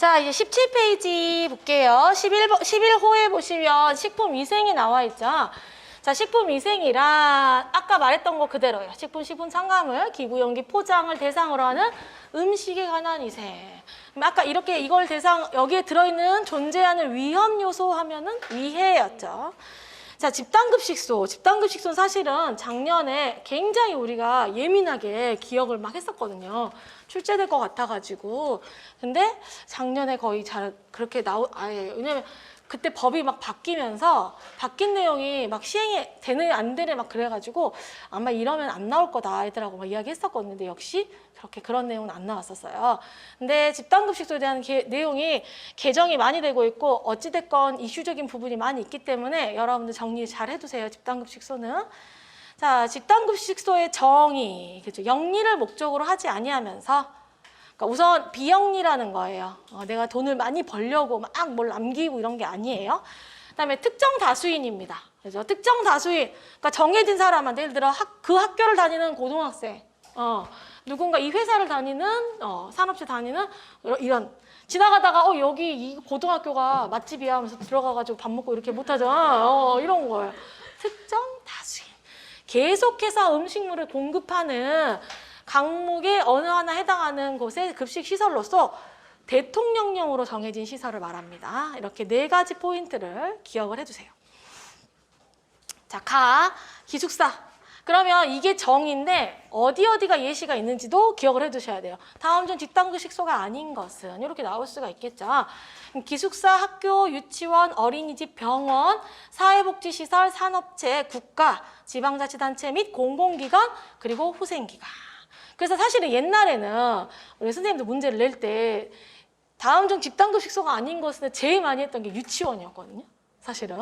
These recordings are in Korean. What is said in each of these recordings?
자, 이제 17페이지 볼게요. 11호에 보시면 식품위생이 나와 있죠. 자, 식품위생이란 아까 말했던 거 그대로예요. 식품 첨가물, 기구, 용기, 포장을 대상으로 하는 음식에 관한 위생. 아까 이렇게 이걸 여기에 들어있는 존재하는 위험 요소 하면은 위해였죠. 자, 집단급식소. 집단급식소는 사실은 작년에 굉장히 우리가 예민하게 기억을 막 했었거든요. 출제될 것 같아가지고. 근데 작년에 거의 잘 그렇게 왜냐면 그때 법이 막 바뀌면서 바뀐 내용이 막 시행이 되네 안 되네 막 그래가지고 아마 이러면 안 나올 거다 애들하고 막 이야기했었거든요. 근데 역시 그런 내용은 안 나왔었어요. 근데 집단급식소에 대한 내용이 개정이 많이 되고 있고 어찌됐건 이슈적인 부분이 많이 있기 때문에 여러분들 정리 잘 해두세요. 집단급식소는. 자, 집단급식소의 정의, 그렇죠? 영리를 목적으로 하지 아니하면서, 그러니까 우선 비영리라는 거예요. 내가 돈을 많이 벌려고 막 뭘 남기고 이런 게 아니에요. 그다음에 특정 다수인입니다. 그죠? 특정 다수인, 그러니까 정해진 사람한테 예를 들어 그 학교를 다니는 고등학생, 누군가 이 회사를 다니는 산업체 다니는 이런. 지나가다가 여기 이 고등학교가 맛집이야 하면서 들어가가지고 밥 먹고 이렇게 못하잖아. 이런 거예요. 특정 다수인. 계속해서 음식물을 공급하는 강목의 어느 하나 해당하는 곳의 급식 시설로서 대통령령으로 정해진 시설을 말합니다. 이렇게 4가지 포인트를 기억을 해주세요. 자, 기숙사. 그러면 이게 정의인데 어디가 예시가 있는지도 기억을 해두셔야 돼요. 다음 중 집단급식소가 아닌 것은 이렇게 나올 수가 있겠죠. 기숙사, 학교, 유치원, 어린이집, 병원, 사회복지시설, 산업체, 국가, 지방자치단체 및 공공기관, 그리고 후생기관. 그래서 사실은 옛날에는 우리 선생님들 문제를 낼 때 다음 중 집단급식소가 아닌 것은 제일 많이 했던 게 유치원이었거든요. 사실은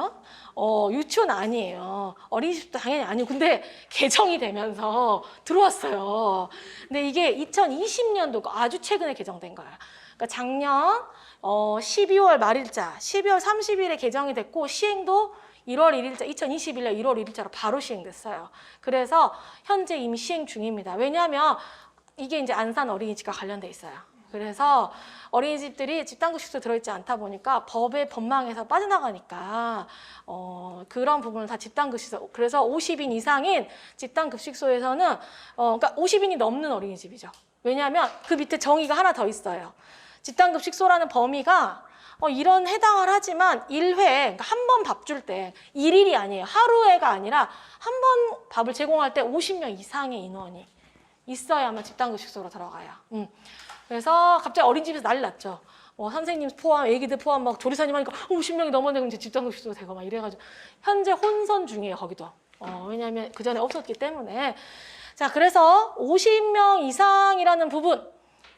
유치원 아니에요. 어린이집도 당연히 아니고 근데 개정이 되면서 들어왔어요. 근데 이게 2020년도 아주 최근에 개정된 거예요. 그러니까 작년 12월 말일자 12월 30일에 개정이 됐고 시행도 1월 1일자 2021년 1월 1일자로 바로 시행됐어요. 그래서 현재 이미 시행 중입니다. 왜냐하면 이게 이제 안산 어린이집과 관련돼 있어요. 그래서 어린이집들이 집단급식소에 들어있지 않다 보니까 법의 법망에서 빠져나가니까 그런 부분을 다 집단급식소. 그래서 50인 이상인 집단급식소에서는 그러니까 50인이 넘는 어린이집이죠. 왜냐하면 그 밑에 정의가 하나 더 있어요. 집단급식소라는 범위가 이런 해당을 하지만 1회, 그러니까 한 번 밥 줄 때 1일이 아니에요. 하루에가 아니라 한 번 밥을 제공할 때 50명 이상의 인원이 있어야만 집단급식소로 들어가요. 그래서 갑자기 어린이집에서 난리 났죠. 선생님 포함, 애기들 포함 막 조리사님 하니까 50명이 넘었는데 이제 집단급식소 되고 막 이래가지고 현재 혼선 중이에요, 거기도. 왜냐하면 그 전에 없었기 때문에. 자, 그래서 50명 이상이라는 부분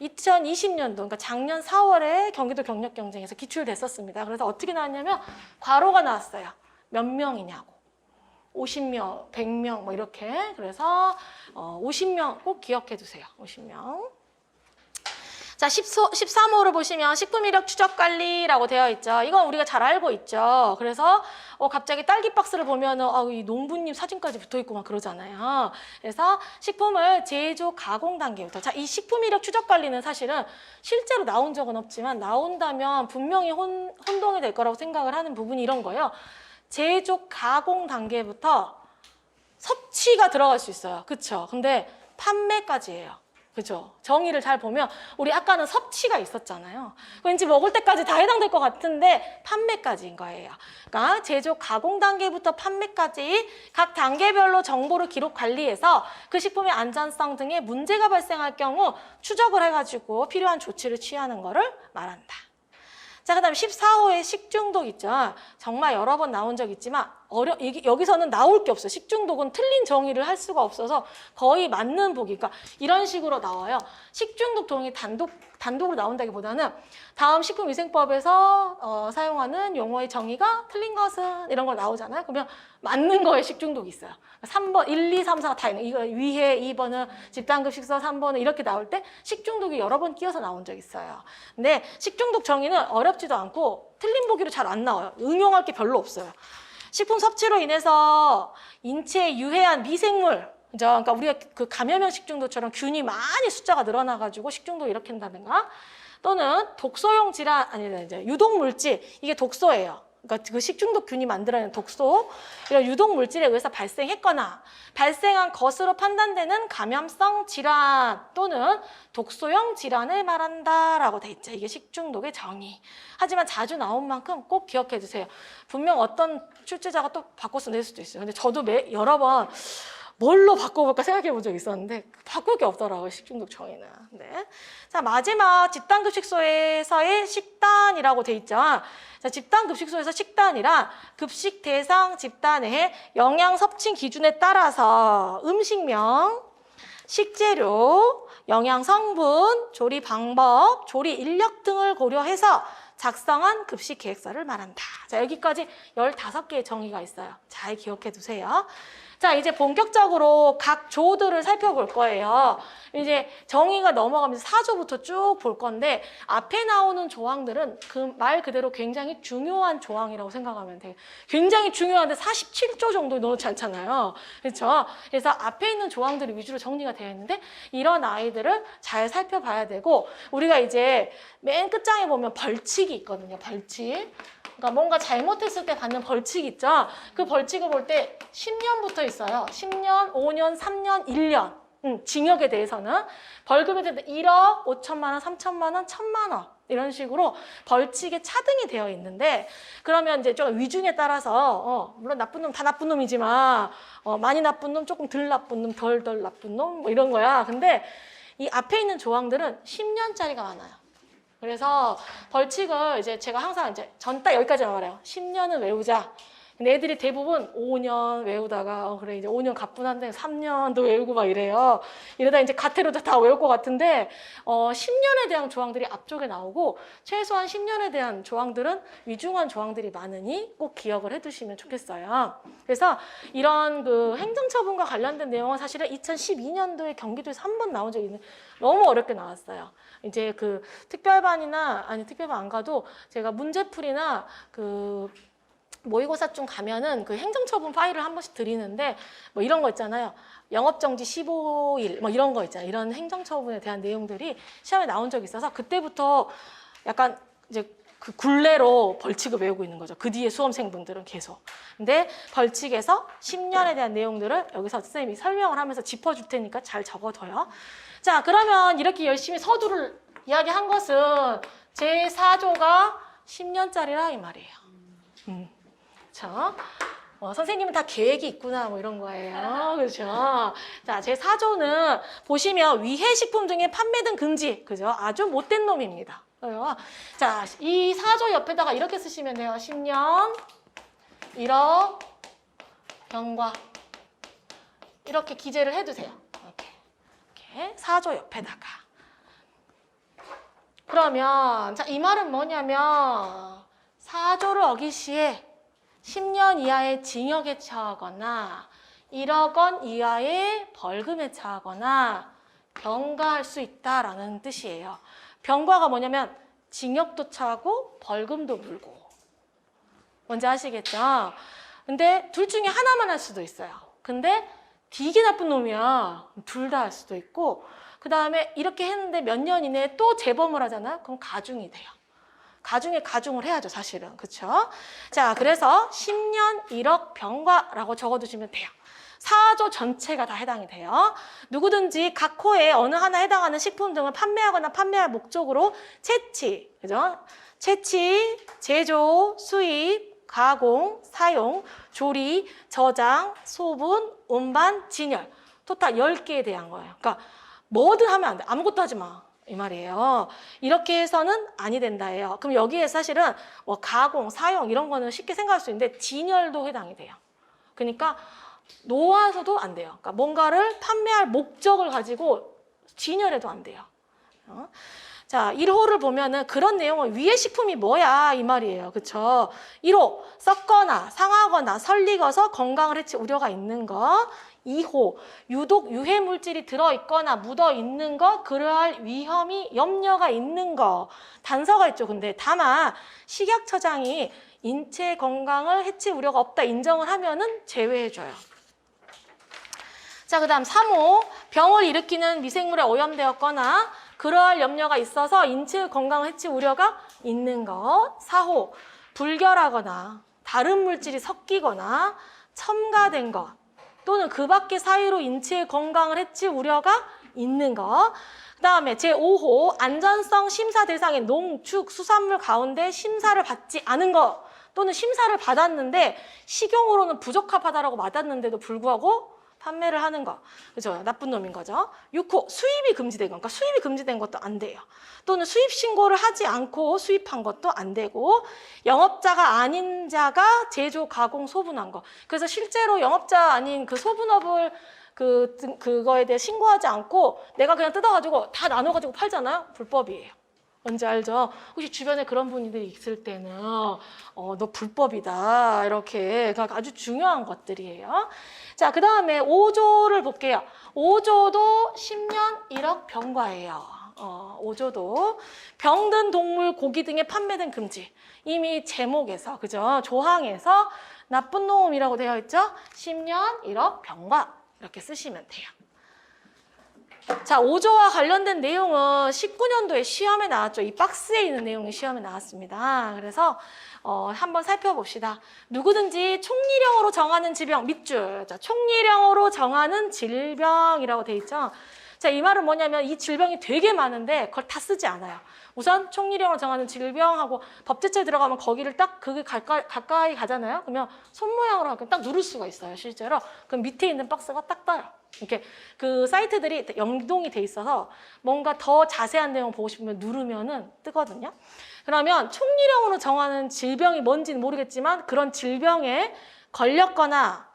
2020년도, 그러니까 작년 4월에 경기도 경력경쟁에서 기출됐었습니다. 그래서 어떻게 나왔냐면 괄호가 나왔어요. 몇 명이냐고. 50명, 100명 뭐 이렇게. 그래서 50명 꼭 기억해 두세요. 50명. 자, 13호를 보시면 식품이력 추적관리라고 되어 있죠. 이건 우리가 잘 알고 있죠. 그래서 갑자기 딸기 박스를 보면은 이 농부님 사진까지 붙어있고 막 그러잖아요. 그래서 식품을 제조 가공 단계부터. 자, 이 식품이력 추적관리는 사실은 실제로 나온 적은 없지만 나온다면 분명히 혼동이 될 거라고 생각을 하는 부분이 이런 거예요. 제조 가공 단계부터 섭취가 들어갈 수 있어요. 그쵸? 근데 판매까지예요. 그죠? 정의를 잘 보면 우리 아까는 섭취가 있었잖아요. 왠지 먹을 때까지 다 해당될 것 같은데 판매까지인 거예요. 그러니까 제조 가공 단계부터 판매까지 각 단계별로 정보를 기록 관리해서 그 식품의 안전성 등의 문제가 발생할 경우 추적을 해가지고 필요한 조치를 취하는 거를 말한다. 자, 그 다음에 14호의 식중독 있죠. 정말 여러 번 나온 적 있지만 여기서는 나올 게 없어요. 식중독은 틀린 정의를 할 수가 없어서 거의 맞는 보기. 그러니까 이런 식으로 나와요. 식중독 동의 단독으로 나온다기보다는 다음 식품위생법에서 사용하는 용어의 정의가 틀린 것은 이런 거 나오잖아요. 그러면 맞는 거에 식중독이 있어요. 3번, 1, 2, 3, 4가 다 있는 이거 위해 2번은 집단급식소 3번은 이렇게 나올 때 식중독이 여러 번 끼어서 나온 적 있어요. 근데 식중독 정의는 어렵지도 않고 틀린 보기로 잘 안 나와요. 응용할 게 별로 없어요. 식품 섭취로 인해서 인체에 유해한 미생물, 그죠? 그러니까 우리가 그 감염형 식중독처럼 균이 많이 숫자가 늘어나가지고 식중독 일으킨다든가 또는 독소용 질환, 아니, 이제 유독물질, 이게 독소예요. 그러니까 그 식중독균이 만들어내는 독소, 이런 유독물질에 의해서 발생했거나 발생한 것으로 판단되는 감염성 질환 또는 독소형 질환을 말한다라고 돼 있죠. 이게 식중독의 정의. 하지만 자주 나온 만큼 꼭 기억해 주세요. 분명 어떤 출제자가 또 바꿔서 낼 수도 있어요. 근데 저도 여러 번 뭘로 바꿔볼까 생각해 본 적이 있었는데 바꿀 게 없더라고요, 식중독 정의는. 네. 자, 마지막 집단급식소에서의 식단이라고 돼 있죠. 자, 집단급식소에서 식단이란 급식 대상 집단 내의 영양 섭취 기준에 따라서 음식명, 식재료, 영양 성분, 조리 방법, 조리 인력 등을 고려해서 작성한 급식 계획서를 말한다. 자, 여기까지 15개의 정의가 있어요. 잘 기억해 두세요. 자, 이제 본격적으로 각 조들을 살펴볼 거예요. 이제 정의가 넘어가면서 4조부터 쭉 볼 건데 앞에 나오는 조항들은 그 말 그대로 굉장히 중요한 조항이라고 생각하면 돼요. 굉장히 중요한데 47조 정도 넣지 않잖아요. 그렇죠? 그래서 앞에 있는 조항들이 위주로 정리가 되어 있는데 이런 아이들을 잘 살펴봐야 되고 우리가 이제 맨 끝장에 보면 벌칙이 있거든요. 벌칙. 그러니까 뭔가 잘못했을 때 받는 벌칙 있죠? 그 벌칙을 볼 때 10년부터 있어요. 10년, 5년, 3년, 1년. 징역에 대해서는 벌금에 대해서 1억, 5천만 원, 3천만 원, 1천만 원 이런 식으로 벌칙에 차등이 되어 있는데 그러면 이제 좀 위중에 따라서 물론 나쁜 놈 다 나쁜 놈이지만 많이 나쁜 놈, 조금 덜 나쁜 놈, 덜 나쁜 놈 뭐 이런 거야. 근데 이 앞에 있는 조항들은 10년짜리가 많아요. 그래서 벌칙을 이제 제가 항상 이제 전 딱 여기까지만 말해요. 10년은 외우자. 근데 애들이 대부분 5년 외우다가 그래 이제 5년 가뿐한데 3년도 외우고 막 이래요. 이러다 이제 가태료도 다 외울 것 같은데 10년에 대한 조항들이 앞쪽에 나오고 최소한 10년에 대한 조항들은 위중한 조항들이 많으니 꼭 기억을 해두시면 좋겠어요. 그래서 이런 그 행정처분과 관련된 내용은 사실은 2012년도에 경기도에서 한 번 나온 적이 있는데 너무 어렵게 나왔어요. 이제 그 특별반이나 아니 특별반 안 가도 제가 문제풀이나 그 모의고사 좀 가면은 그 행정처분 파일을 한 번씩 드리는데 뭐 이런 거 있잖아요. 영업정지 15일 뭐 이런 거 있잖아요. 이런 행정처분에 대한 내용들이 시험에 나온 적이 있어서 그때부터 약간 이제 그 굴레로 벌칙을 외우고 있는 거죠. 그 뒤에 수험생분들은 계속. 근데 벌칙에서 10년에 대한 내용들을 여기서 선생님이 설명을 하면서 짚어줄 테니까 잘 적어둬요. 자, 그러면 이렇게 열심히 서두를 이야기한 것은 제4조가 10년짜리라 이 말이에요. 그렇죠? 선생님은 다 계획이 있구나 뭐 이런 거예요. 그렇죠? 자, 제4조는 보시면 위해식품 등의 판매 등 금지. 그죠? 아주 못된 놈입니다. 자, 이 4조 옆에다가 이렇게 쓰시면 돼요. 10년 1억 경과 이렇게 기재를 해두세요. 이렇게 4조 옆에다가. 그러면 자, 이 말은 뭐냐면 4조를 어길 시에 10년 이하의 징역에 처하거나 1억 원 이하의 벌금에 처하거나 병가할 수 있다라는 뜻이에요. 병과가 뭐냐면 징역도 처하고 벌금도 물고. 뭔지 아시겠죠? 근데 둘 중에 하나만 할 수도 있어요. 근데 되게 나쁜 놈이야. 둘 다 할 수도 있고 그 다음에 이렇게 했는데 몇 년 이내에 또 재범을 하잖아요. 그럼 가중이 돼요. 가중에 가중을 해야죠, 사실은. 그렇죠? 자, 그래서 10년 1억 병과라고 적어두시면 돼요. 4조 전체가 다 해당이 돼요. 누구든지 각 호에 어느 하나 해당하는 식품 등을 판매하거나 판매할 목적으로 채취, 그죠? 채취, 제조, 수입, 가공, 사용, 조리, 저장, 소분, 운반, 진열. 토탈 10개에 대한 거예요. 그러니까 뭐든 하면 안 돼. 아무것도 하지 마. 이 말이에요. 이렇게 해서는 아니 된다예요. 그럼 여기에 사실은 뭐 가공, 사용 이런 거는 쉽게 생각할 수 있는데 진열도 해당이 돼요. 그러니까 놓아서도 안 돼요. 그러니까 뭔가를 판매할 목적을 가지고 진열해도 안 돼요. 자, 1호를 보면은 그런 내용은 위의 식품이 뭐야 이 말이에요. 그렇죠? 1호 썩거나 상하거나 설익어서 건강을 해칠 우려가 있는 거. 2호 유독 유해 물질이 들어있거나 묻어있는 거, 그러할 위험이 염려가 있는 거. 단서가 있죠. 근데 다만 식약처장이 인체 건강을 해칠 우려가 없다 인정을 하면은 제외해줘요. 자, 그 다음 3호, 병을 일으키는 미생물에 오염되었거나 그러할 염려가 있어서 인체 건강 해치 우려가 있는 것. 4호, 불결하거나 다른 물질이 섞이거나 첨가된 것 또는 그 밖의 사유로 인체의 건강을 해칠 우려가 있는 것. 그 다음에 제5호, 안전성 심사 대상의 농축, 수산물 가운데 심사를 받지 않은 것 또는 심사를 받았는데 식용으로는 부적합하다라고 맞았는데도 불구하고 판매를 하는 거. 그죠? 나쁜 놈인 거죠. 6호, 수입이 금지된 거. 그러니까 수입이 금지된 것도 안 돼요. 또는 수입 신고를 하지 않고 수입한 것도 안 되고, 영업자가 아닌 자가 제조, 가공, 소분한 거. 그래서 실제로 영업자 아닌 그 소분업을 그거에 대해 신고하지 않고 내가 그냥 뜯어가지고 다 나눠가지고 팔잖아요. 불법이에요. 뭔지 알죠? 혹시 주변에 그런 분들이 있을 때는 너 불법이다 이렇게 아주 중요한 것들이에요. 자, 그 다음에 5조를 볼게요. 5조도 10년 1억 병과예요. 5조도 병든 동물, 고기 등의 판매 등 금지. 이미 제목에서, 그죠? 조항에서 나쁜 놈이라고 되어 있죠? 10년 1억 병과 이렇게 쓰시면 돼요. 자, 5조와 관련된 내용은 19년도에 시험에 나왔죠. 이 박스에 있는 내용이 시험에 나왔습니다. 그래서 한번 살펴봅시다. 누구든지 총리령으로 정하는 질병, 밑줄. 자, 총리령으로 정하는 질병이라고 돼 있죠. 자, 이 말은 뭐냐면 이 질병이 되게 많은데 그걸 다 쓰지 않아요. 우선 총리령으로 정하는 질병하고 법제처에 들어가면 거기를 딱 그게 가까이 가잖아요. 그러면 손 모양으로 딱 누를 수가 있어요, 실제로. 그럼 밑에 있는 박스가 딱 떠요. 이렇게 그 사이트들이 연동이 돼 있어서 뭔가 더 자세한 내용 보고 싶으면 누르면은 뜨거든요. 그러면 총리령으로 정하는 질병이 뭔지는 모르겠지만 그런 질병에 걸렸거나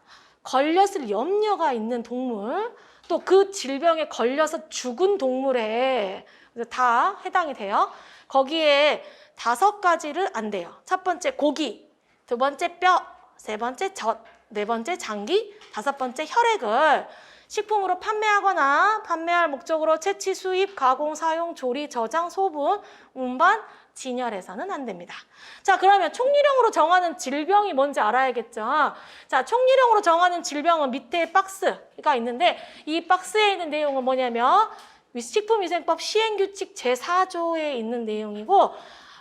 걸렸을 염려가 있는 동물, 또 그 질병에 걸려서 죽은 동물에 다 해당이 돼요. 거기에 5가지를 안 돼요. 첫 번째 고기, 두 번째 뼈, 세 번째 젖, 네 번째 장기, 5번째 혈액을 식품으로 판매하거나 판매할 목적으로 채취, 수입, 가공, 사용, 조리, 저장, 소분, 운반, 진열해서는 안 됩니다. 자, 그러면 총리령으로 정하는 질병이 뭔지 알아야겠죠. 자, 총리령으로 정하는 질병은 밑에 박스가 있는데 이 박스에 있는 내용은 뭐냐면 식품위생법 시행규칙 제4조에 있는 내용이고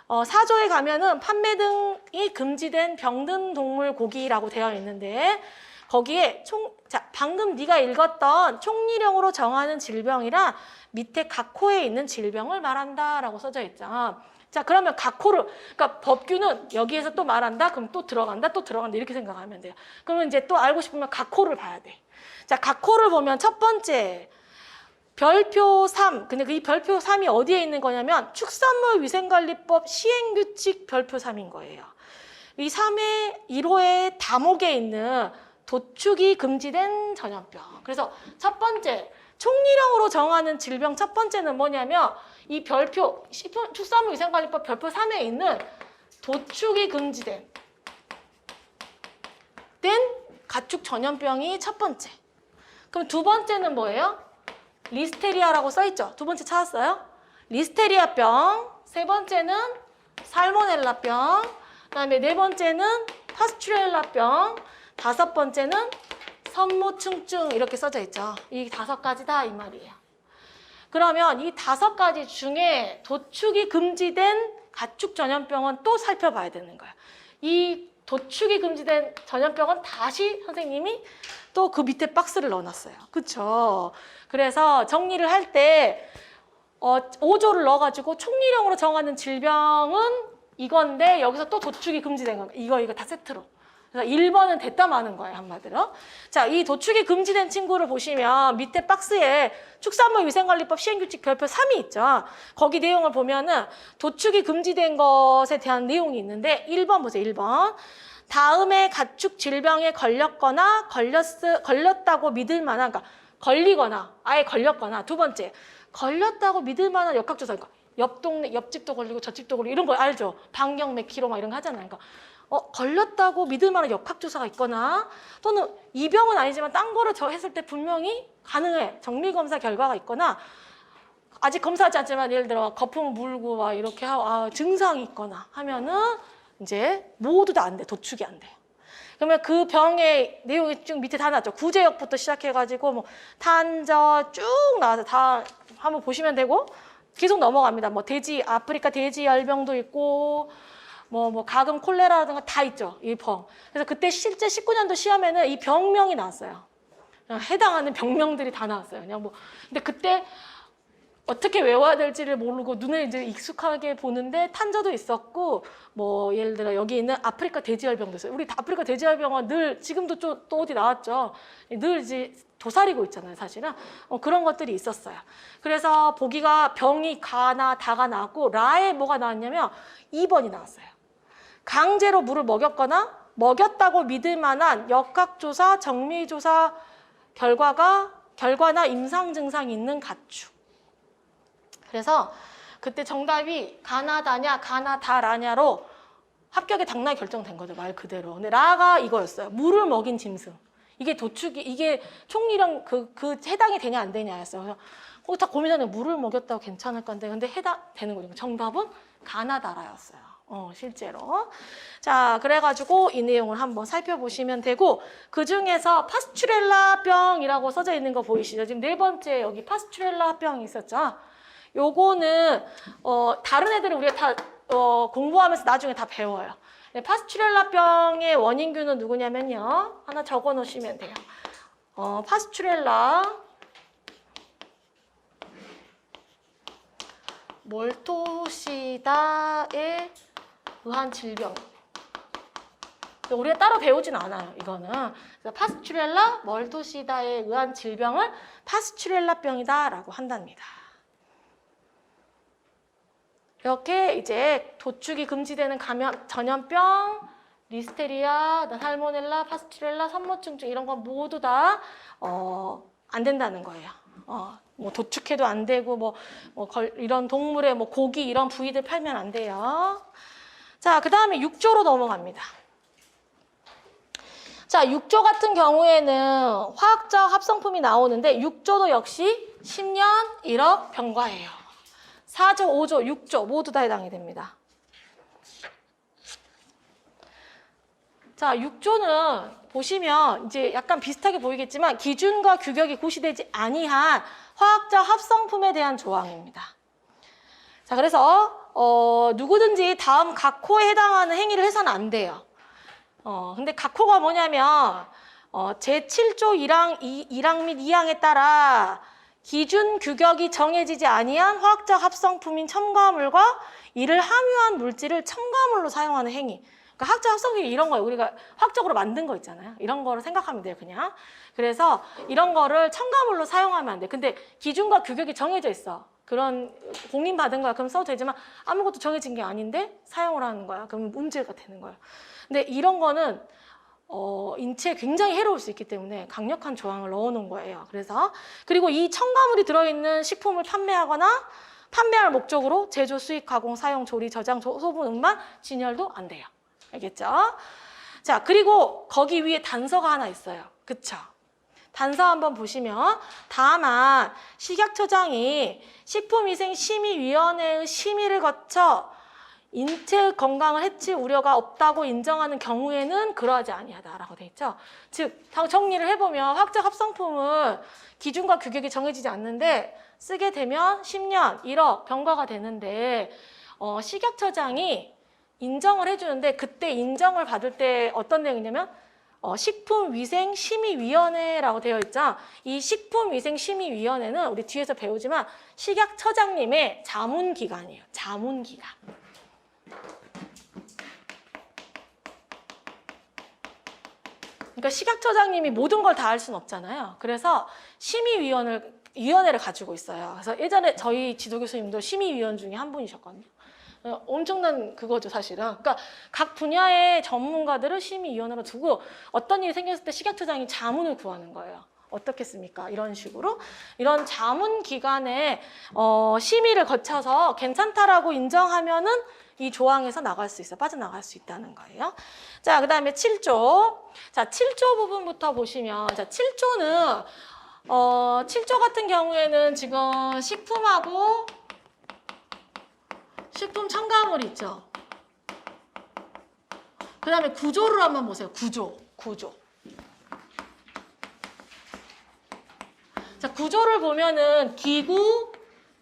4조에 가면은 판매 등이 금지된 병든 동물 고기라고 되어 있는데 거기에 자, 방금 네가 읽었던 총리령으로 정하는 질병이란 밑에 각호에 있는 질병을 말한다라고 써져 있죠. 자, 그러면 각호를, 그러니까 법규는 여기에서 또 말한다? 그럼 또 들어간다, 또 들어간다 이렇게 생각하면 돼요. 그러면 이제 또 알고 싶으면 각호를 봐야 돼. 자, 각호를 보면 첫 번째 별표 3. 근데 이 별표 3이 어디에 있는 거냐면 축산물위생관리법 시행규칙 별표 3인 거예요. 이 3의 1호의 다목에 있는 도축이 금지된 전염병. 그래서 첫 번째 총리령으로 정하는 질병 첫 번째는 뭐냐면 이 별표 축산물위생관리법 별표 3에 있는 도축이 금지된 가축 전염병이 첫 번째. 그럼 두 번째는 뭐예요? 리스테리아라고 써있죠. 두 번째 찾았어요? 리스테리아병. 세 번째는 살모넬라병. 그다음에 네 번째는 파스츄렐라병. 5번째는 선모충증 이렇게 써져 있죠. 이 5가지다 이 말이에요. 그러면 이 5가지 중에 도축이 금지된 가축 전염병은 또 살펴봐야 되는 거예요. 이 도축이 금지된 전염병은 다시 선생님이 또 그 밑에 박스를 넣어놨어요. 그쵸? 그래서 정리를 할 때 5조를 넣어가지고 총리령으로 정하는 질병은 이건데 여기서 또 도축이 금지된 겁니다. 이거 다 세트로. 그래서 1번은 됐다 마는 거예요, 한마디로. 자, 이 도축이 금지된 친구를 보시면 밑에 박스에 축산물위생관리법 시행규칙 별표 3이 있죠. 거기 내용을 보면은 도축이 금지된 것에 대한 내용이 있는데 1번 보세요, 1번. 다음에 가축 질병에 걸렸거나 걸렸다고 믿을 만한, 그러니까 걸리거나 아예 걸렸거나, 두 번째 걸렸다고 믿을 만한 역학조사, 그러니까 옆 동네 옆집도 걸리고 저집도 걸리고 이런 거 알죠? 반경 몇 킬로 막 이런 거 하잖아요. 그러니까 걸렸다고 믿을 만한 역학조사가 있거나 또는 이 병은 아니지만 딴 거를 했을 때 분명히 가능해. 정밀검사 결과가 있거나 아직 검사하지 않지만 예를 들어 거품 물고 막 이렇게 하고 증상이 있거나 하면은 이제 모두 다 안 돼. 도축이 안 돼요. 그러면 그 병의 내용이 쭉 밑에 다 나왔죠. 구제역부터 시작해가지고 뭐 탄저 쭉 나와서 다 한번 보시면 되고 계속 넘어갑니다. 뭐 아프리카 돼지열병도 있고 뭐 가금 콜레라라든가 다 있죠. 이 병. 그래서 그때 실제 19년도 시험에는 이 병명이 나왔어요. 해당하는 병명들이 다 나왔어요. 그냥 뭐 근데 그때 어떻게 외워야 될지를 모르고 눈에 이제 익숙하게 보는데 탄저도 있었고 뭐 예를 들어 여기 있는 아프리카 돼지열병도 있어요. 우리 아프리카 돼지열병은 늘 지금도 또 어디 나왔죠. 늘 이제 도사리고 있잖아요, 사실은. 그런 것들이 있었어요. 그래서 보기가 병이 가나 다가 나왔고 라에 뭐가 나왔냐면 2번이 나왔어요. 강제로 물을 먹였거나 먹였다고 믿을 만한 역학조사, 정밀조사 결과나 임상 증상이 있는 가축. 그래서 그때 정답이 가나다냐 가나다라냐로 합격의 당락이 결정된 거죠. 말 그대로. 근데 라가 이거였어요. 물을 먹인 짐승. 이게 이게 총리랑 그 해당이 되냐 안 되냐였어요. 그래서 다 고민하는 물을 먹였다고 괜찮을 건데 근데 해당되는 거죠. 정답은 가나다라였어요. 실제로. 자, 그래가지고 이 내용을 한번 살펴보시면 되고 그 중에서 파스츄렐라병이라고 써져 있는 거 보이시죠? 지금 네 번째 여기 파스츄렐라병이 있었죠. 요거는 다른 애들은 우리가 다 공부하면서 나중에 다 배워요. 네, 파스츄렐라병의 원인균은 누구냐면요. 하나 적어 놓으시면 돼요. 파스츄렐라 몰토시다에 의한 질병. 우리가 따로 배우진 않아요. 이거는. 그래서 파스츄렐라 몰토시다에 의한 질병을 파스츄렐라병이다라고 한답니다. 이렇게 이제 도축이 금지되는 전염병, 리스테리아, 살모넬라, 파스츄렐라, 산모증증 이런 건 모두 다 안 된다는 거예요. 뭐 도축해도 안 되고 이런 동물의 뭐 고기 이런 부위들 팔면 안 돼요. 자, 그다음에 6조로 넘어갑니다. 자, 6조 같은 경우에는 화학적 합성품이 나오는데 6조도 역시 10년 1억 병과예요. 4조, 5조, 6조 모두 다 해당이 됩니다. 자, 6조는 보시면 이제 약간 비슷하게 보이겠지만 기준과 규격이 고시되지 아니한 화학적 합성품에 대한 조항입니다. 자, 그래서 누구든지 다음 각호에 해당하는 행위를 해서는 안 돼요. 근데 각호가 뭐냐면 제7조 1항 및 2항에 따라 기준 규격이 정해지지 아니한 화학적 합성품인 첨가물과 이를 함유한 물질을 첨가물로 사용하는 행위. 그러니까 화학적 합성품이 이런 거예요. 우리가 화학적으로 만든 거 있잖아요. 이런 거를 생각하면 돼요, 그냥. 그래서 이런 거를 첨가물로 사용하면 안 돼. 근데 기준과 규격이 정해져 있어. 그런 공인받은 거야. 그럼 써도 되지만 아무것도 정해진 게 아닌데 사용을 하는 거야. 그럼 문제가 되는 거야. 근데 이런 거는 인체에 굉장히 해로울 수 있기 때문에 강력한 조항을 넣어놓은 거예요. 그래서 그리고 이 첨가물이 들어있는 식품을 판매할 목적으로 제조, 수입, 가공, 사용, 조리, 저장, 소분, 운반, 진열도 안 돼요. 알겠죠? 자, 그리고 거기 위에 단서가 하나 있어요. 그쵸? 단서 한번 보시면 다만 식약처장이 식품위생심의위원회의 심의를 거쳐 인체 건강을 해칠 우려가 없다고 인정하는 경우에는 그러하지 아니하다라고 돼 있죠. 즉, 정리를 해보면 화학적 합성품은 기준과 규격이 정해지지 않는데 쓰게 되면 10년, 1억 병과가 되는데 식약처장이 인정을 해주는데 그때 인정을 받을 때 어떤 내용이냐면 식품위생심의위원회라고 되어 있죠. 이 식품위생심의위원회는 우리 뒤에서 배우지만 식약처장님의 자문기관이에요. 자문기관. 그러니까 식약처장님이 모든 걸 다 할 수는 없잖아요. 그래서 심의위원회를 가지고 있어요. 그래서 예전에 저희 지도교수님도 심의위원 중에 한 분이셨거든요. 엄청난 그거죠, 사실은. 그러니까 각 분야의 전문가들을 심의위원으로 두고 어떤 일이 생겼을 때 식약처장이 자문을 구하는 거예요. 어떻겠습니까? 이런 식으로. 이런 자문기관의 심의를 거쳐서 괜찮다라고 인정하면은 이 조항에서 나갈 수 있어. 빠져나갈 수 있다는 거예요. 자, 그 다음에 7조. 자, 7조 부분부터 보시면, 자, 7조는, 7조 같은 경우에는 지금 식품하고 식품 첨가물 있죠. 그 다음에 구조를 한번 보세요. 구조. 구조. 자, 구조를 보면은 기구,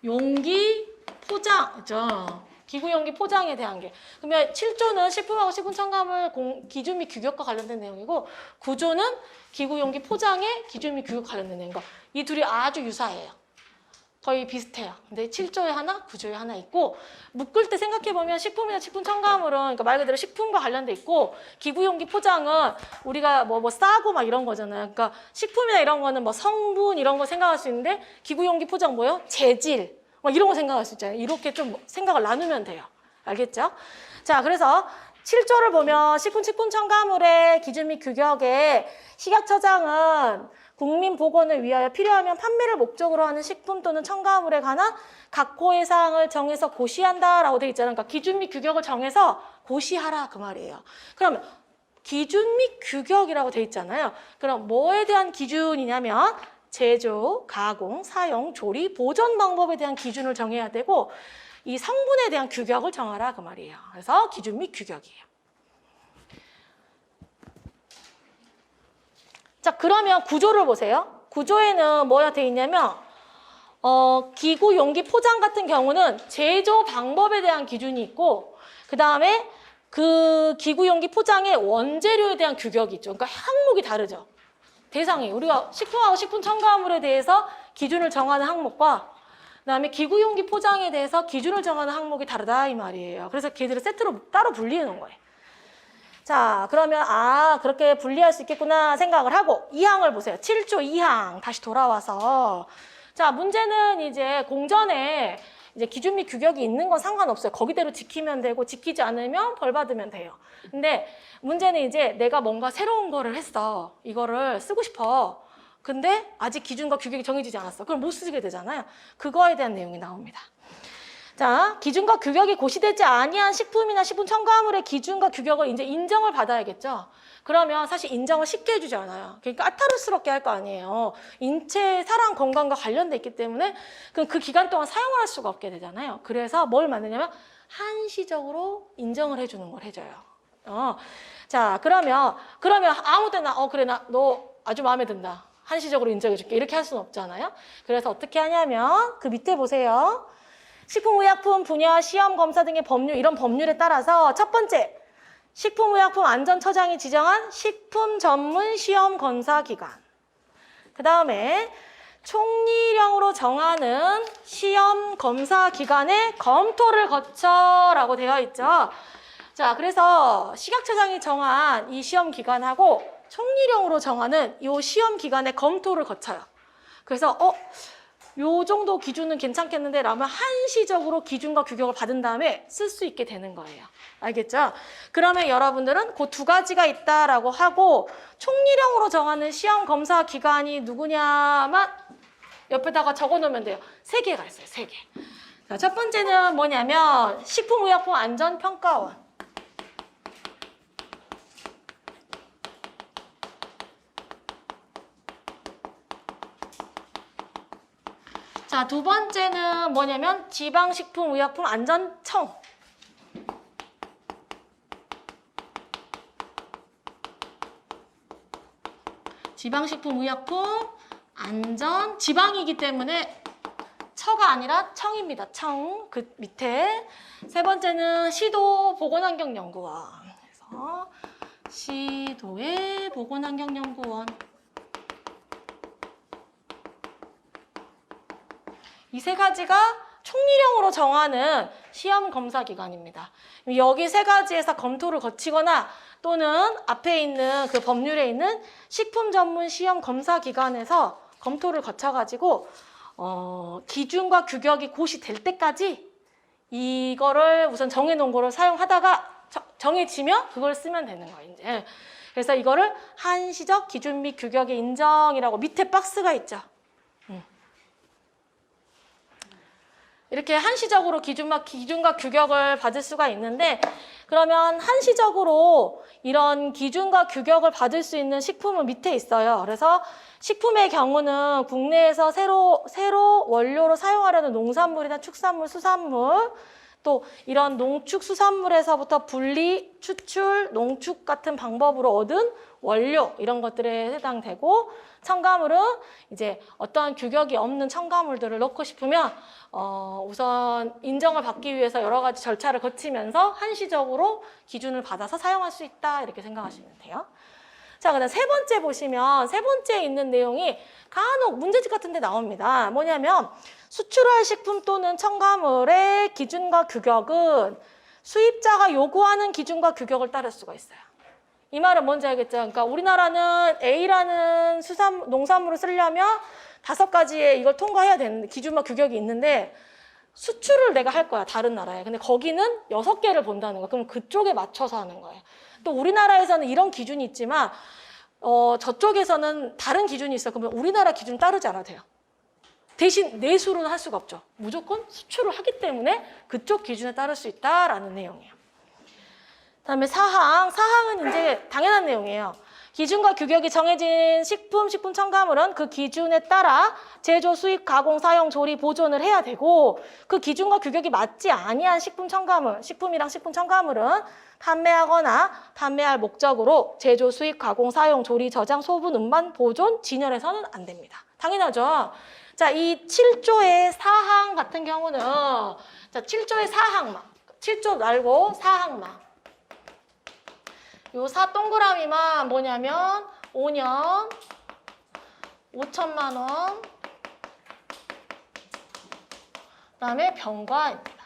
용기, 포장이죠. 기구, 용기, 포장에 대한 게. 그러면 7조는 식품하고 식품 첨가물 기준 및 규격과 관련된 내용이고, 구조는 기구, 용기, 포장의 기준 및 규격 관련된 내용인 거. 이 둘이 아주 유사해요. 거의 비슷해요. 근데 7조에 하나, 9조에 하나 있고, 묶을 때 생각해보면 식품이나 식품 첨가물은 그러니까 말 그대로 식품과 관련돼 있고, 기구, 용기, 포장은 우리가 뭐 싸고 막 이런 거잖아요. 그러니까 식품이나 이런 거는 뭐 성분 이런 거 생각할 수 있는데, 기구, 용기, 포장 뭐예요? 재질. 막 이런 거 생각할 수 있잖아요. 이렇게 좀 생각을 나누면 돼요. 알겠죠? 자, 그래서 7조를 보면 식품 첨가물의 기준 및 규격에 식약처장은 국민 보건을 위하여 필요하면 판매를 목적으로 하는 식품 또는 첨가물에 관한 각 호의 사항을 정해서 고시한다라고 돼 있잖아요. 그러니까 기준 및 규격을 정해서 고시하라 그 말이에요. 그러면 기준 및 규격이라고 돼 있잖아요. 그럼 뭐에 대한 기준이냐면 제조, 가공, 사용, 조리, 보존 방법에 대한 기준을 정해야 되고 이 성분에 대한 규격을 정하라 그 말이에요. 그래서 기준 및 규격이에요. 자, 그러면 구조를 보세요. 구조에는 뭐가 돼 있냐면 기구, 용기, 포장 같은 경우는 제조 방법에 대한 기준이 있고 그 다음에 그 기구, 용기, 포장의 원재료에 대한 규격이 있죠. 그러니까 항목이 다르죠. 대상이 우리가 식품하고 식품 첨가물에 대해서 기준을 정하는 항목과 그다음에 기구, 용기, 포장에 대해서 기준을 정하는 항목이 다르다 이 말이에요. 그래서 걔들을 세트로 따로 분리해 놓은 거예요. 자, 그러면 그렇게 분리할 수 있겠구나 생각을 하고 2항을 보세요. 7조 2항 다시 돌아와서 자, 문제는 이제 공전에 이제 기준 및 규격이 있는 건 상관없어요. 거기대로 지키면 되고 지키지 않으면 벌 받으면 돼요. 근데 문제는 이제 내가 뭔가 새로운 거를 했어. 이거를 쓰고 싶어. 근데 아직 기준과 규격이 정해지지 않았어. 그럼 못 쓰게 되잖아요. 그거에 대한 내용이 나옵니다. 자, 기준과 규격이 고시되지 아니한 식품이나 식품 첨가물의 기준과 규격을 이제 인정을 받아야겠죠. 그러면 사실 인정을 쉽게 해주지 않아요. 그러니까 까다롭스럽게 할 거 아니에요. 인체, 사람 건강과 관련돼 있기 때문에 그 기간 동안 사용을 할 수가 없게 되잖아요. 그래서 뭘 만드냐면 한시적으로 인정을 해주는 걸 해줘요. 자, 그러면 아무 때나 그래 너 아주 마음에 든다. 한시적으로 인정해줄게. 이렇게 할 수는 없잖아요. 그래서 어떻게 하냐면 그 밑에 보세요. 식품의약품 분야 시험 검사 등의 법률, 이런 법률에 따라서 첫 번째, 식품의약품안전처장이 지정한 식품 전문 시험 검사 기관. 그 다음에 총리령으로 정하는 시험 검사 기관의 검토를 거쳐라고 되어 있죠. 자, 그래서 식약처장이 정한 이 시험 기관하고 총리령으로 정하는 이 시험 기관의 검토를 거쳐요. 그래서 요 정도 기준은 괜찮겠는데 라면 한시적으로 기준과 규격을 받은 다음에 쓸 수 있게 되는 거예요. 알겠죠? 그러면 여러분들은 그 두 가지가 있다라고 하고 총리령으로 정하는 시험 검사 기관이 누구냐만 옆에다가 적어 놓으면 돼요. 3개가 있어요. 3개. 자, 첫 번째는 뭐냐면 식품의약품안전평가원. 자, 두 번째는 뭐냐면 지방식품의약품안전청. 지방식품의약품안전, 지방이기 때문에 처가 아니라 청입니다. 청, 그 밑에. 세 번째는 시도보건환경연구원. 그래서 시도의 보건환경연구원. 이 세 가지가 총리령으로 정하는 시험 검사 기관입니다. 여기 세 가지에서 검토를 거치거나 또는 앞에 있는 그 법률에 있는 식품 전문 시험 검사 기관에서 검토를 거쳐가지고 기준과 규격이 고시될 때까지 이거를 우선 정해놓은 거를 사용하다가 정해지면 그걸 쓰면 되는 거예요. 이제. 그래서 이거를 한시적 기준 및 규격의 인정이라고 밑에 박스가 있죠. 이렇게 한시적으로 기준과 규격을 받을 수가 있는데 그러면 한시적으로 이런 기준과 규격을 받을 수 있는 식품은 밑에 있어요. 그래서 식품의 경우는 국내에서 새로 원료로 사용하려는 농산물이나 축산물, 수산물 또 이런 농축 수산물에서부터 분리, 추출, 농축 같은 방법으로 얻은 원료 이런 것들에 해당되고 첨가물은 이제 어떠한 규격이 없는 첨가물들을 넣고 싶으면 우선 인정을 받기 위해서 여러 가지 절차를 거치면서 한시적으로 기준을 받아서 사용할 수 있다 이렇게 생각하시면 돼요. 자, 그다음 세 번째 보시면 세 번째에 있는 내용이 간혹 문제집 같은 데 나옵니다. 뭐냐면 수출할 식품 또는 첨가물의 기준과 규격은 수입자가 요구하는 기준과 규격을 따를 수가 있어요. 이 말은 뭔지 알겠죠? 그러니까 우리나라는 A라는 농산물을 쓰려면 5가지의 이걸 통과해야 되는 기준과 규격이 있는데 수출을 내가 할 거야, 다른 나라에. 근데 거기는 6개를 본다는 거야. 그럼 그쪽에 맞춰서 하는 거예요. 또 우리나라에서는 이런 기준이 있지만 저쪽에서는 다른 기준이 있어. 그러면 우리나라 기준 따르지 않아도 돼요. 대신 내수로는 할 수가 없죠. 무조건 수출을 하기 때문에 그쪽 기준에 따를 수 있다라는 내용이에요. 그다음에 사항은 이제 당연한 내용이에요. 기준과 규격이 정해진 식품 첨가물은 그 기준에 따라 제조, 수입, 가공, 사용, 조리, 보존을 해야 되고 그 기준과 규격이 맞지 아니한 식품이랑 식품 첨가물은 판매하거나 판매할 목적으로 제조, 수입, 가공, 사용, 조리, 저장, 소분, 운반, 보존, 진열해서는 안 됩니다. 당연하죠. 자, 이 7조의 사항 같은 경우는 자, 7조의 사항만, 7조 말고 사항만. 요 동그라미만 뭐냐면 5년 5천만 원 그다음에 병과입니다.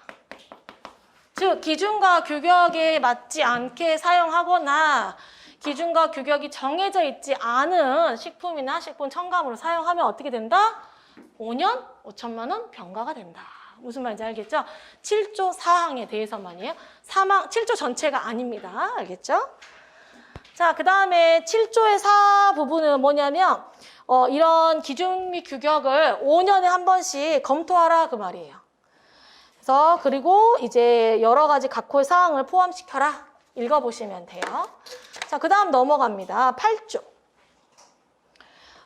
즉 기준과 규격에 맞지 않게 사용하거나 기준과 규격이 정해져 있지 않은 식품이나 식품 첨가물을 사용하면 어떻게 된다? 5년 5천만 원 병과가 된다. 무슨 말인지 알겠죠? 7조 사항에 대해서만이에요. 7조 전체가 아닙니다. 알겠죠? 자, 그 다음에 7조의 4 부분은 뭐냐면 이런 기준 및 규격을 5년에 한 번씩 검토하라 그 말이에요. 그래서 그리고 이제 여러 가지 각호의 사항을 포함시켜라 읽어보시면 돼요. 자, 그 다음 넘어갑니다. 8조.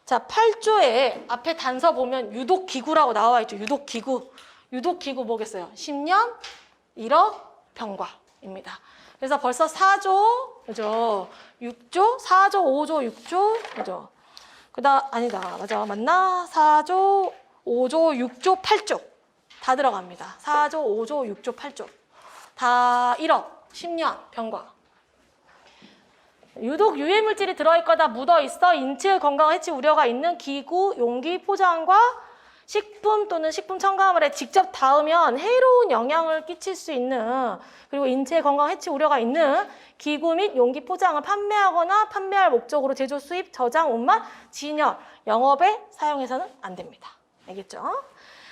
자, 8조에 앞에 단서 보면 유독기구라고 나와 있죠. 유독기구 뭐겠어요? 10년 1억 병과입니다. 그래서 벌써 4조, 그죠? 6조, 4조, 5조, 6조, 그죠? 맞나? 4조, 5조, 6조, 8조. 다 들어갑니다. 4조, 5조, 6조, 8조. 다 1억, 10년, 병과. 유독 유해물질이 들어있거나 묻어있어 인체 건강 해치 우려가 있는 기구, 용기, 포장과 식품 또는 식품 첨가물에 직접 닿으면 해로운 영향을 끼칠 수 있는 그리고 인체 건강 해치 우려가 있는 기구 및 용기 포장을 판매하거나 판매할 목적으로 제조, 수입, 저장, 운반, 진열, 영업에 사용해서는 안 됩니다. 알겠죠?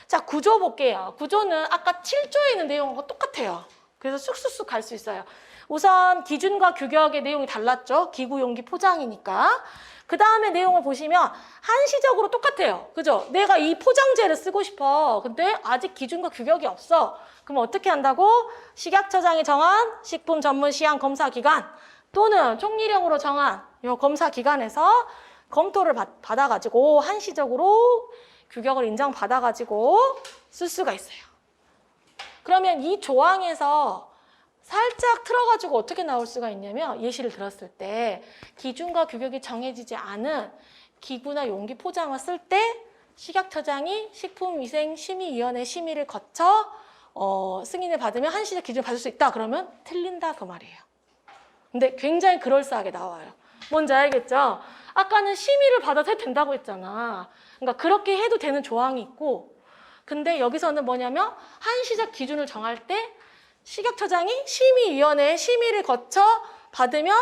자, 구조 볼게요. 구조는 아까 7조에 있는 내용과 똑같아요. 그래서 쑥쑥쑥 갈 수 있어요. 우선 기준과 규격의 내용이 달랐죠. 기구, 용기, 포장이니까. 그 다음에 내용을 보시면 한시적으로 똑같아요. 그죠? 내가 이 포장재를 쓰고 싶어. 근데 아직 기준과 규격이 없어. 그럼 어떻게 한다고? 식약처장이 정한 식품 전문 시향 검사 기관 또는 총리령으로 정한 이 검사 기관에서 검토를 받아가지고 한시적으로 규격을 인정받아가지고 쓸 수가 있어요. 그러면 이 조항에서 살짝 틀어가지고 어떻게 나올 수가 있냐면 예시를 들었을 때 기준과 규격이 정해지지 않은 기구나 용기 포장을 쓸 때 식약처장이 식품위생심의위원회 심의를 거쳐 승인을 받으면 한시적 기준을 받을 수 있다. 그러면 틀린다 그 말이에요. 근데 굉장히 그럴싸하게 나와요. 뭔지 알겠죠? 아까는 심의를 받아서 해도 된다고 했잖아. 그러니까 그렇게 해도 되는 조항이 있고 근데 여기서는 뭐냐면 한시적 기준을 정할 때 식약처장이 심의위원회의 심의를 거쳐 받으면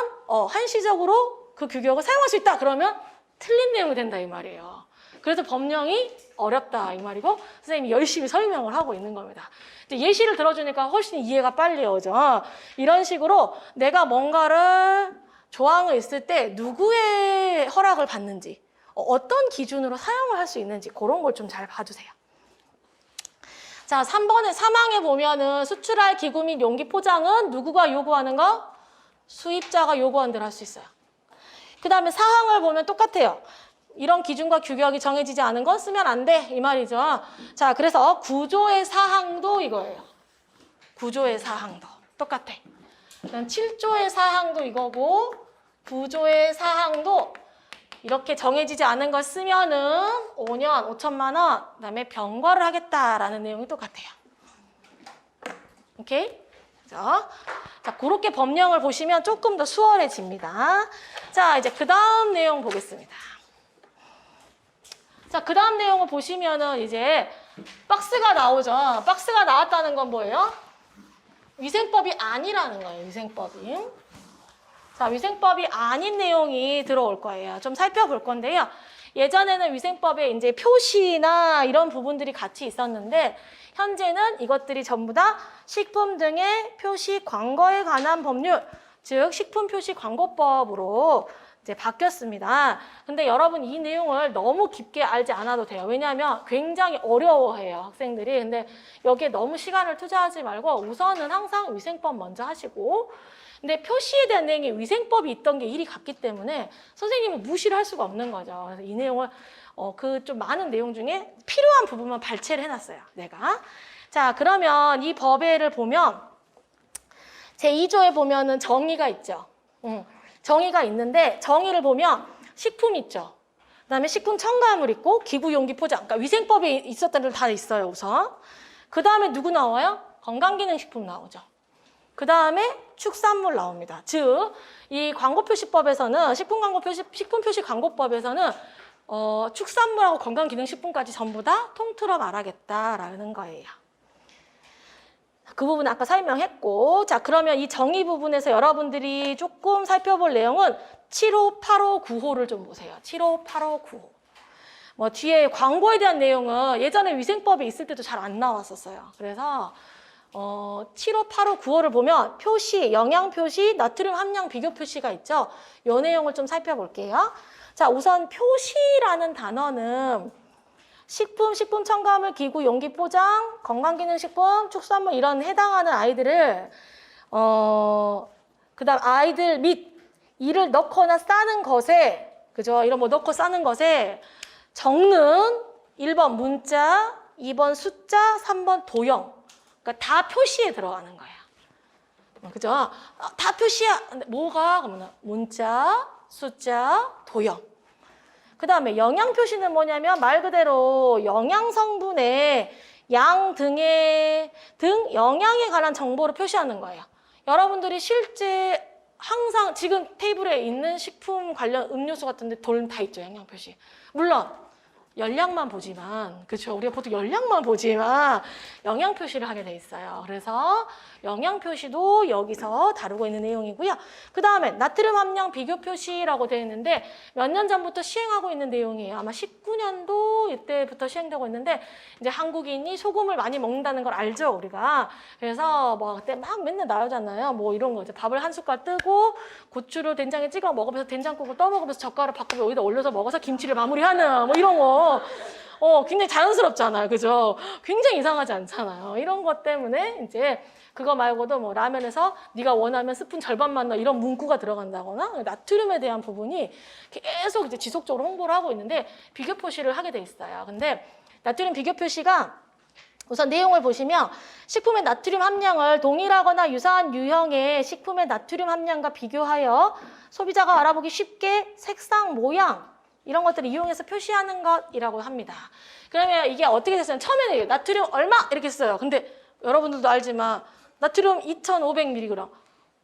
한시적으로 그 규격을 사용할 수 있다. 그러면 틀린 내용이 된다 이 말이에요. 그래서 법령이 어렵다 이 말이고 선생님이 열심히 설명을 하고 있는 겁니다. 이제 예시를 들어주니까 훨씬 이해가 빨리 오죠. 이런 식으로 내가 뭔가를 조항을 있을 때 누구의 허락을 받는지 어떤 기준으로 사용을 할 수 있는지 그런 걸 좀 잘 봐주세요. 자, 3번에 3항에 보면은 수출할 기구 및 용기 포장은 누구가 요구하는 거? 수입자가 요구하는 대로 할 수 있어요. 그 다음에 4항을 보면 똑같아요. 이런 기준과 규격이 정해지지 않은 건 쓰면 안 돼. 이 말이죠. 자, 그래서 구조의 4항도 이거예요. 9조의 사항도 똑같아. 7조의 사항도 이거고 9조의 사항도 이렇게 정해지지 않은 걸 쓰면은 5년 5천만 원, 그다음에 병과를 하겠다라는 내용이 똑같아요. 오케이? 자, 그렇게 법령을 보시면 조금 더 수월해집니다. 자, 이제 그 다음 내용 보겠습니다. 자, 그 다음 내용을 보시면은 이제 박스가 나오죠. 박스가 나왔다는 건 뭐예요? 위생법이 아니라는 거예요. 위생법이. 자, 위생법이 아닌 내용이 들어올 거예요. 좀 살펴볼 건데요. 예전에는 위생법에 이제 표시나 이런 부분들이 같이 있었는데 현재는 이것들이 전부 다 식품 등의 표시 광고에 관한 법률, 즉 식품 표시 광고법으로 이제 바뀌었습니다. 근데 여러분 이 내용을 너무 깊게 알지 않아도 돼요. 왜냐하면 굉장히 어려워해요, 학생들이. 근데 여기에 너무 시간을 투자하지 말고 우선은 항상 위생법 먼저 하시고, 근데 표시에 대한 내용이 위생법이 있던 게 일이 같기 때문에 선생님은 무시를 할 수가 없는 거죠. 그래서 이 내용을 그 좀 많은 내용 중에 필요한 부분만 발췌를 해놨어요, 내가. 자, 그러면 이 법에를 보면 제2조에 보면은 정의가 있죠. 정의가 있는데 정의를 보면 식품 있죠. 그다음에 식품 첨가물 있고 기구 용기 포장. 그러니까 위생법에 있었던 데로 다 있어요, 우선. 그다음에 누구 나와요? 건강기능식품 나오죠. 그다음에 축산물 나옵니다. 즉, 이 광고표시법에서는 식품표시 광고법에서는 축산물하고 건강기능식품까지 전부 다 통틀어 말하겠다라는 거예요. 그 부분은 아까 설명했고, 자, 그러면 이 정의 부분에서 여러분들이 조금 살펴볼 내용은 7호, 8호, 9호를 좀 보세요. 7호, 8호, 9호. 뭐 뒤에 광고에 대한 내용은 예전에 위생법에 있을 때도 잘 안 나왔었어요. 그래서 7호, 8호, 9호를 보면 표시, 영양 표시, 나트륨 함량 비교 표시가 있죠. 이 내용을 좀 살펴볼게요. 자, 우선 표시라는 단어는 식품 첨가물, 기구, 용기 포장, 건강기능식품, 축산물 이런 해당하는 아이들을 그다음 아이들 및 이를 넣거나 싸는 것에, 그죠? 이런 뭐 넣고 싸는 것에 적는 1번 문자, 2번 숫자, 3번 도형. 그러니까 다 표시에 들어가는 거야. 그죠? 다 표시야. 근데 뭐가? 그러면 문자, 숫자, 도형. 그 다음에 영양 표시는 뭐냐면 말 그대로 영양 성분의 양 등 영양에 관한 정보를 표시하는 거예요. 여러분들이 실제 항상 지금 테이블에 있는 식품 관련 음료수 같은데 돌 다 있죠, 영양 표시. 물론 열량만 보지만, 그렇죠? 우리가 보통 열량만 보지만 영양 표시를 하게 돼 있어요. 그래서 영양 표시도 여기서 다루고 있는 내용이고요. 그 다음에 나트륨 함량 비교 표시라고 되어 있는데 몇 년 전부터 시행하고 있는 내용이에요. 아마 19년도 이때부터 시행되고 있는데 이제 한국인이 소금을 많이 먹는다는 걸 알죠, 우리가. 그래서 뭐 그때 막 맨날 나오잖아요. 뭐 이런 거 이제 밥을 한 숟갈 뜨고 고추를 된장에 찍어 먹으면서 된장국을 떠먹으면서 젓가락 바꾸면 여기다 올려서 먹어서 김치를 마무리하는 뭐 이런 거. 굉장히 자연스럽잖아요. 그죠? 굉장히 이상하지 않잖아요. 이런 것 때문에 이제 그거 말고도 뭐 라면에서 네가 원하면 스푼 절반만 넣어 이런 문구가 들어간다거나 나트륨에 대한 부분이 계속 이제 지속적으로 홍보를 하고 있는데 비교 표시를 하게 돼 있어요. 근데 나트륨 비교 표시가 우선 내용을 보시면 식품의 나트륨 함량을 동일하거나 유사한 유형의 식품의 나트륨 함량과 비교하여 소비자가 알아보기 쉽게 색상, 모양 이런 것들을 이용해서 표시하는 것이라고 합니다. 그러면 이게 어떻게 됐어요? 처음에는 나트륨 얼마 이렇게 써요. 근데 여러분들도 알지만 나트륨 2,500mg.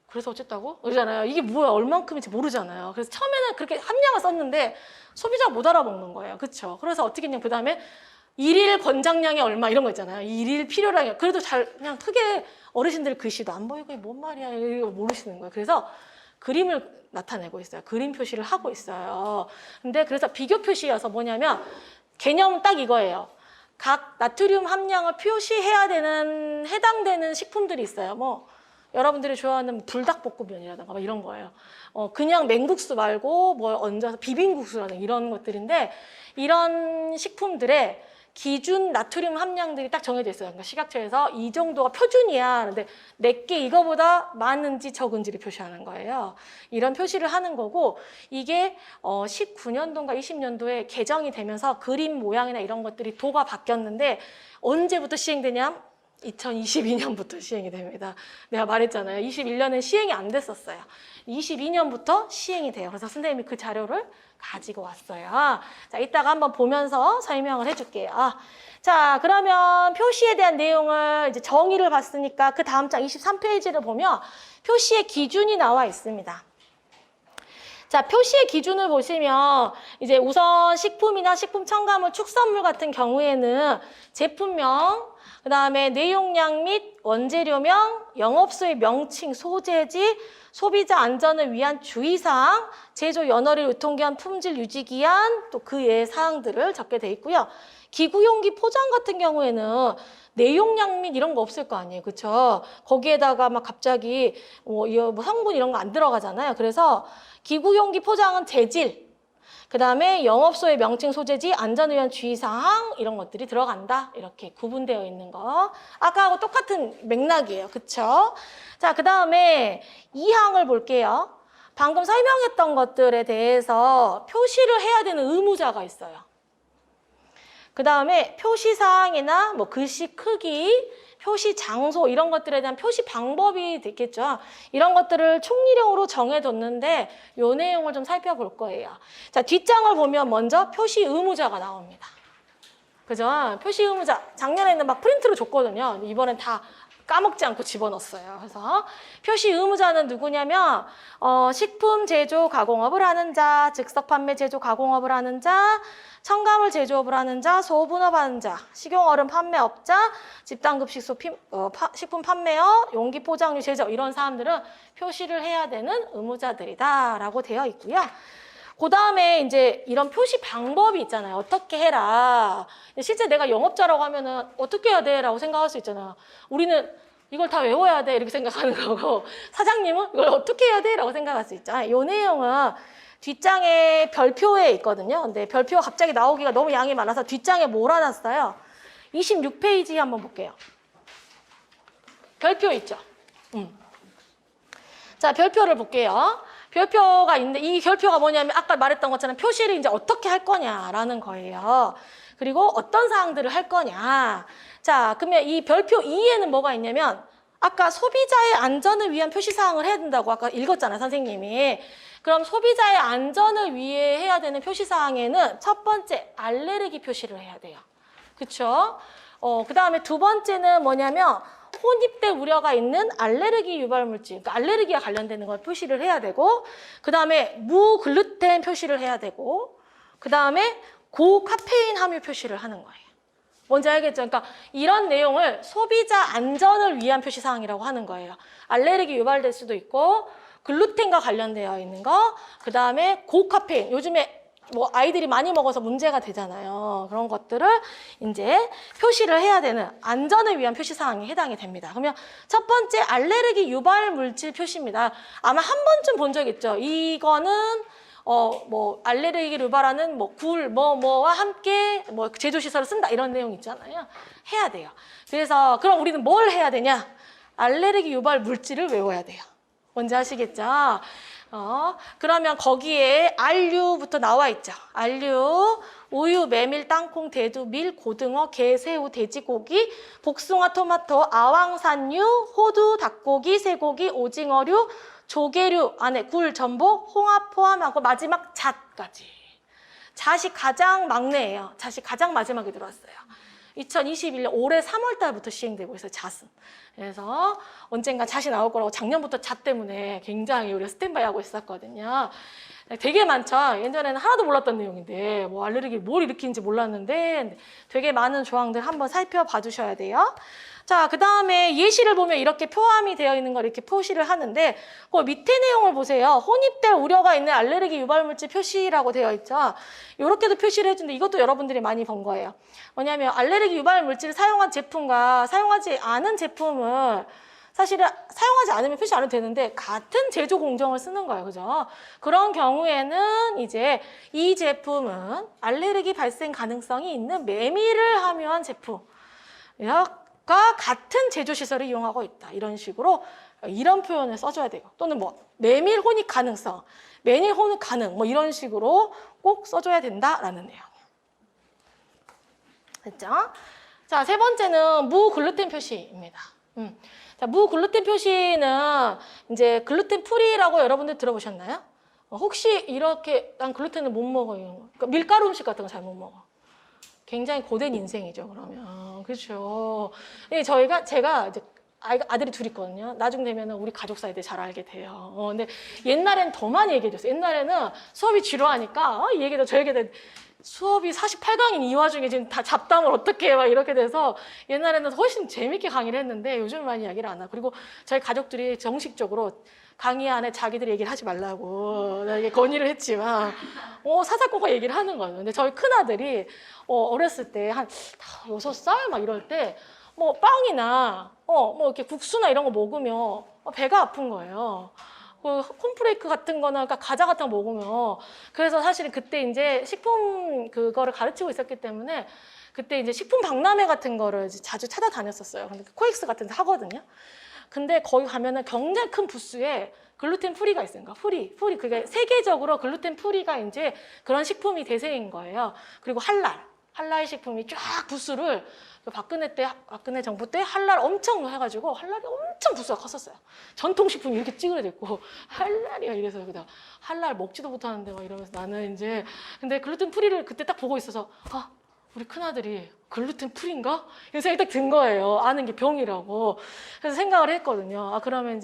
그래서 어쨌다고? 그러잖아요. 이게 뭐야? 얼만큼인지 모르잖아요. 그래서 처음에는 그렇게 함량을 썼는데 소비자가 못 알아먹는 거예요. 그렇죠? 그래서 어떻게 했냐면 그다음에 일일 권장량이 얼마 이런 거 있잖아요. 일일 필요량이. 그래도 잘 그냥 크게 어르신들 글씨도 안 보이고 이게 뭔 말이야 이거 모르시는 거예요. 그래서 그림을 나타내고 있어요. 그림 표시를 하고 있어요. 근데 그래서 비교 표시여서 뭐냐면 개념은 딱 이거예요. 각 나트륨 함량을 표시해야 되는 해당되는 식품들이 있어요. 뭐 여러분들이 좋아하는 불닭볶음면이라든가 뭐 이런 거예요. 그냥 맹국수 말고 뭐 얹어서 비빔국수라든가 이런 것들인데 이런 식품들의 기준 나트륨 함량들이 딱 정해져 있어요. 그러니까 식약처에서 이 정도가 표준이야. 근데 내게 이거보다 많은지 적은지를 표시하는 거예요. 이런 표시를 하는 거고 이게 19년도인가 20년도에 개정이 되면서 그림 모양이나 이런 것들이 도가 바뀌었는데 언제부터 시행되냐? 2022년부터 시행이 됩니다. 내가 말했잖아요. 21년엔 시행이 안 됐었어요. 22년부터 시행이 돼요. 그래서 선생님이 그 자료를 가지고 왔어요. 자, 이따가 한번 보면서 설명을 해줄게요. 자, 그러면 표시에 대한 내용을 이제 정의를 봤으니까 그 다음 장 23페이지를 보면 표시의 기준이 나와 있습니다. 자, 표시의 기준을 보시면 이제 우선 식품이나 식품 첨가물, 축산물 같은 경우에는 제품명, 그 다음에 내용량 및 원재료명, 영업소의 명칭, 소재지, 소비자 안전을 위한 주의사항, 제조 연월일 유통기한, 품질 유지기한, 또 그 외의 사항들을 적게 돼 있고요. 기구용기 포장 같은 경우에는 내용량 및 이런 거 없을 거 아니에요. 그쵸? 거기에다가 막 갑자기 뭐 성분 이런 거 안 들어가잖아요. 그래서 기구용기 포장은 재질, 그 다음에 영업소의 명칭, 소재지, 안전을 위한 주의사항 이런 것들이 들어간다. 이렇게 구분되어 있는 거. 아까하고 똑같은 맥락이에요. 그쵸? 자, 그 다음에 2항을 볼게요. 방금 설명했던 것들에 대해서 표시를 해야 되는 의무자가 있어요. 그 다음에 표시사항이나 뭐 글씨 크기, 표시 장소 이런 것들에 대한 표시 방법이 있겠죠. 이런 것들을 총리령으로 정해뒀는데 이 내용을 좀 살펴볼 거예요. 자, 뒷장을 보면 먼저 표시 의무자가 나옵니다. 그죠? 표시 의무자. 작년에는 막 프린트로 줬거든요. 이번엔 다 까먹지 않고 집어넣었어요. 그래서 표시 의무자는 누구냐면 식품 제조 가공업을 하는 자, 즉석 판매 제조 가공업을 하는 자, 첨가물 제조업을 하는 자, 소분업 하는 자, 식용얼음 판매업자, 집단급식소 식품 판매업, 용기 포장류 제조 이런 사람들은 표시를 해야 되는 의무자들이다라고 되어 있고요. 그 다음에 이제 이런 표시 방법이 있잖아요. 어떻게 해라. 실제 내가 영업자라고 하면은 어떻게 해야 돼? 라고 생각할 수 있잖아요. 우리는 이걸 다 외워야 돼. 이렇게 생각하는 거고, 사장님은 이걸 어떻게 해야 돼? 라고 생각할 수 있죠. 이 내용은 뒷장에 별표에 있거든요. 근데 별표가 갑자기 나오기가 너무 양이 많아서 뒷장에 몰아놨어요. 26페이지 한번 볼게요. 별표 있죠? 자, 별표를 볼게요. 별표가 있는데 이 별표가 뭐냐면 아까 말했던 것처럼 표시를 이제 어떻게 할 거냐라는 거예요. 그리고 어떤 사항들을 할 거냐. 자, 그러면 이 별표 2에는 뭐가 있냐면 아까 소비자의 안전을 위한 표시사항을 해야 된다고 아까 읽었잖아요, 선생님이. 그럼 소비자의 안전을 위해 해야 되는 표시사항에는 첫 번째 알레르기 표시를 해야 돼요. 그쵸? 그 다음에 두 번째는 뭐냐면 혼입될 우려가 있는 알레르기 유발 물질, 그러니까 알레르기와 관련되는 걸 표시를 해야 되고, 그 다음에 무글루텐 표시를 해야 되고, 그 다음에 고카페인 함유 표시를 하는 거예요. 뭔지 알겠죠? 그러니까 이런 내용을 소비자 안전을 위한 표시사항이라고 하는 거예요. 알레르기 유발될 수도 있고, 글루텐과 관련되어 있는 거, 그 다음에 고카페인, 요즘에 뭐 아이들이 많이 먹어서 문제가 되잖아요. 그런 것들을 이제 표시를 해야 되는 안전을 위한 표시사항에 해당이 됩니다. 그러면 첫 번째 알레르기 유발 물질 표시입니다. 아마 한 번쯤 본 적 있죠. 이거는 뭐 알레르기를 유발하는 뭐 굴 뭐와 함께 뭐 제조시설을 쓴다 이런 내용 있잖아요. 해야 돼요. 그래서 그럼 우리는 뭘 해야 되냐? 알레르기 유발 물질을 외워야 돼요. 뭔지 아시겠죠? 그러면 거기에 알류부터 나와 있죠. 알류, 우유, 메밀, 땅콩, 대두, 밀, 고등어, 게, 새우, 돼지고기, 복숭아, 토마토, 아황산유, 호두, 닭고기, 쇠고기, 오징어류, 조개류, 안에 굴, 전복, 홍합 포함하고 마지막 잣까지. 잣이 가장 막내예요. 잣이 가장 마지막에 들어왔어요. 2021년 올해 3월 달부터 시행되고 있어요, 잣은. 그래서 언젠가 잣이 나올 거라고 작년부터 잣 때문에 굉장히 우리가 스탠바이 하고 있었거든요. 되게 많죠. 예전에는 하나도 몰랐던 내용인데 뭐 알레르기 뭘 일으키는지 몰랐는데 되게 많은 조항들 한번 살펴봐 주셔야 돼요. 자, 그 다음에 예시를 보면 이렇게 포함이 되어 있는 걸 이렇게 표시를 하는데 그 밑에 내용을 보세요. 혼입될 우려가 있는 알레르기 유발물질 표시라고 되어 있죠. 이렇게도 표시를 해주는데 이것도 여러분들이 많이 본 거예요. 뭐냐면 알레르기 유발물질을 사용한 제품과 사용하지 않은 제품을 사실은 사용하지 않으면 표시 안 해도 되는데 같은 제조 공정을 쓰는 거예요. 그죠? 그런 경우에는 이제 이 제품은 알레르기 발생 가능성이 있는 메밀을 함유한 제품. 가 같은 제조시설을 이용하고 있다. 이런 식으로 이런 표현을 써줘야 되고 또는 뭐 메밀 혼입 가능성, 메밀 혼입 가능 뭐 이런 식으로 꼭 써줘야 된다라는 내용이에요. 됐죠? 자, 세 번째는 무글루텐 표시입니다. 자, 무글루텐 표시는 이제 글루텐 프리라고 여러분들 들어보셨나요? 혹시 이렇게 난 글루텐을 못 먹어요. 그러니까 밀가루 음식 같은 거 잘 못 먹어. 굉장히 고된 인생이죠, 그러면. 그렇죠. 제가 이제 아들이 둘 있거든요. 나중 되면은 우리 가족 사이들 잘 알게 돼요. 근데 옛날엔 더 많이 얘기해줬어요. 옛날에는 수업이 지루하니까 이 얘기도 저 얘기도 수업이 48강인 이 와중에 지금 다 잡담을 어떻게 해 막 이렇게 돼서 옛날에는 훨씬 재밌게 강의를 했는데 요즘은 많이 이야기를 안 하고 그리고 저희 가족들이 정식적으로 강의 안에 자기들이 얘기를 하지 말라고 나에게 건의를 했지만 사사건건 얘기를 하는 거예요. 근데 저희 큰아들이 어렸을 때 한 6살 막 이럴 때 뭐 빵이나 뭐 이렇게 국수나 이런 거 먹으면 배가 아픈 거예요. 그 콘프레이크 같은 거나 그러니까 과자 같은 거 먹으면 그래서 사실은 그때 이제 식품 그거를 가르치고 있었기 때문에 그때 이제 식품 박람회 같은 거를 자주 찾아다녔었어요. 근데 코엑스 같은 데 하거든요. 근데 거기 가면은 굉장히 큰 부스에 글루텐 프리가 있으니까 프리 그게 세계적으로 글루텐 프리가 이제 그런 식품이 대세인 거예요. 그리고 할랄 식품이 쫙 부스를 박근혜 정부 때 할랄 엄청 해가지고 할랄이 엄청 부스가 컸었어요. 전통식품이 이렇게 찌그러져 있고 할랄이야 이래서 여기다 할랄 먹지도 못하는데 막 이러면서 나는 이제 근데 글루텐 프리를 그때 딱 보고 있어서 우리 큰아들이 글루텐 프리인가? 이런 생각이 딱 든 거예요. 아는 게 병이라고. 그래서 생각을 했거든요. 그러면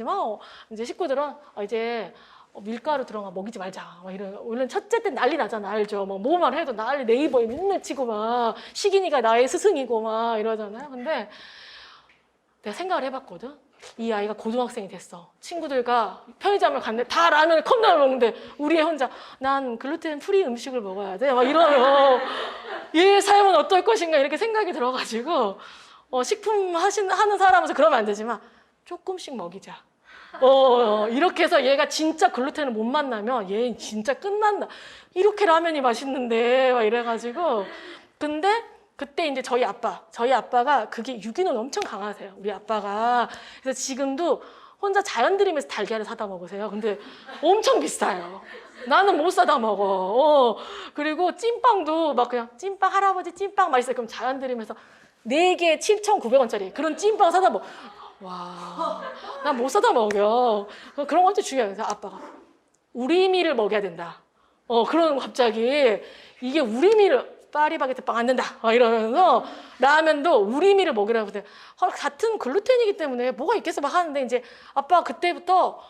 이제 식구들은 이제 밀가루 들어가 먹이지 말자. 막 이런. 원래 첫째 때 난리 나잖아. 알죠? 막 뭐만 해도 난리 네이버에 맨날 치고 막 시기니가 나의 스승이고 막 이러잖아요. 근데 내가 생각을 해봤거든. 이 아이가 고등학생이 됐어. 친구들과 편의점을 갔는데 다 라면을 컵라면 먹는데 우리 애 혼자 난 글루텐 프리 음식을 먹어야 돼. 막 이러면 얘의 삶은 어떨 것인가 이렇게 생각이 들어가지고 식품 하는 사람으로서 그러면 안 되지만 조금씩 먹이자. 이렇게 해서 얘가 진짜 글루텐을 못 만나면 얘 진짜 끝난다. 이렇게 라면이 맛있는데 막 이래가지고 근데 그때 이제 저희 아빠가 그게 유기농이 엄청 강하세요. 우리 아빠가. 그래서 지금도 혼자 자연드림에서 달걀을 사다 먹으세요. 근데 엄청 비싸요. 나는 못 사다 먹어. 그리고 찐빵도 막 그냥 찐빵 할아버지 찐빵 맛있어요. 그럼 자연드림에서 4개에 7,900원짜리 그런 찐빵 사다 먹어. 와, 난 못 사다 먹여. 그런 것도 중요해요. 그래서 아빠가 우리미를 먹여야 된다. 그러는 거 갑자기 이게 우리미를 파리바게트 빵 안 된다. 이러면서 라면도 우리미를 먹이라고 하는데 같은 글루텐이기 때문에 뭐가 있겠어 막 하는데 이제 아빠가 그때부터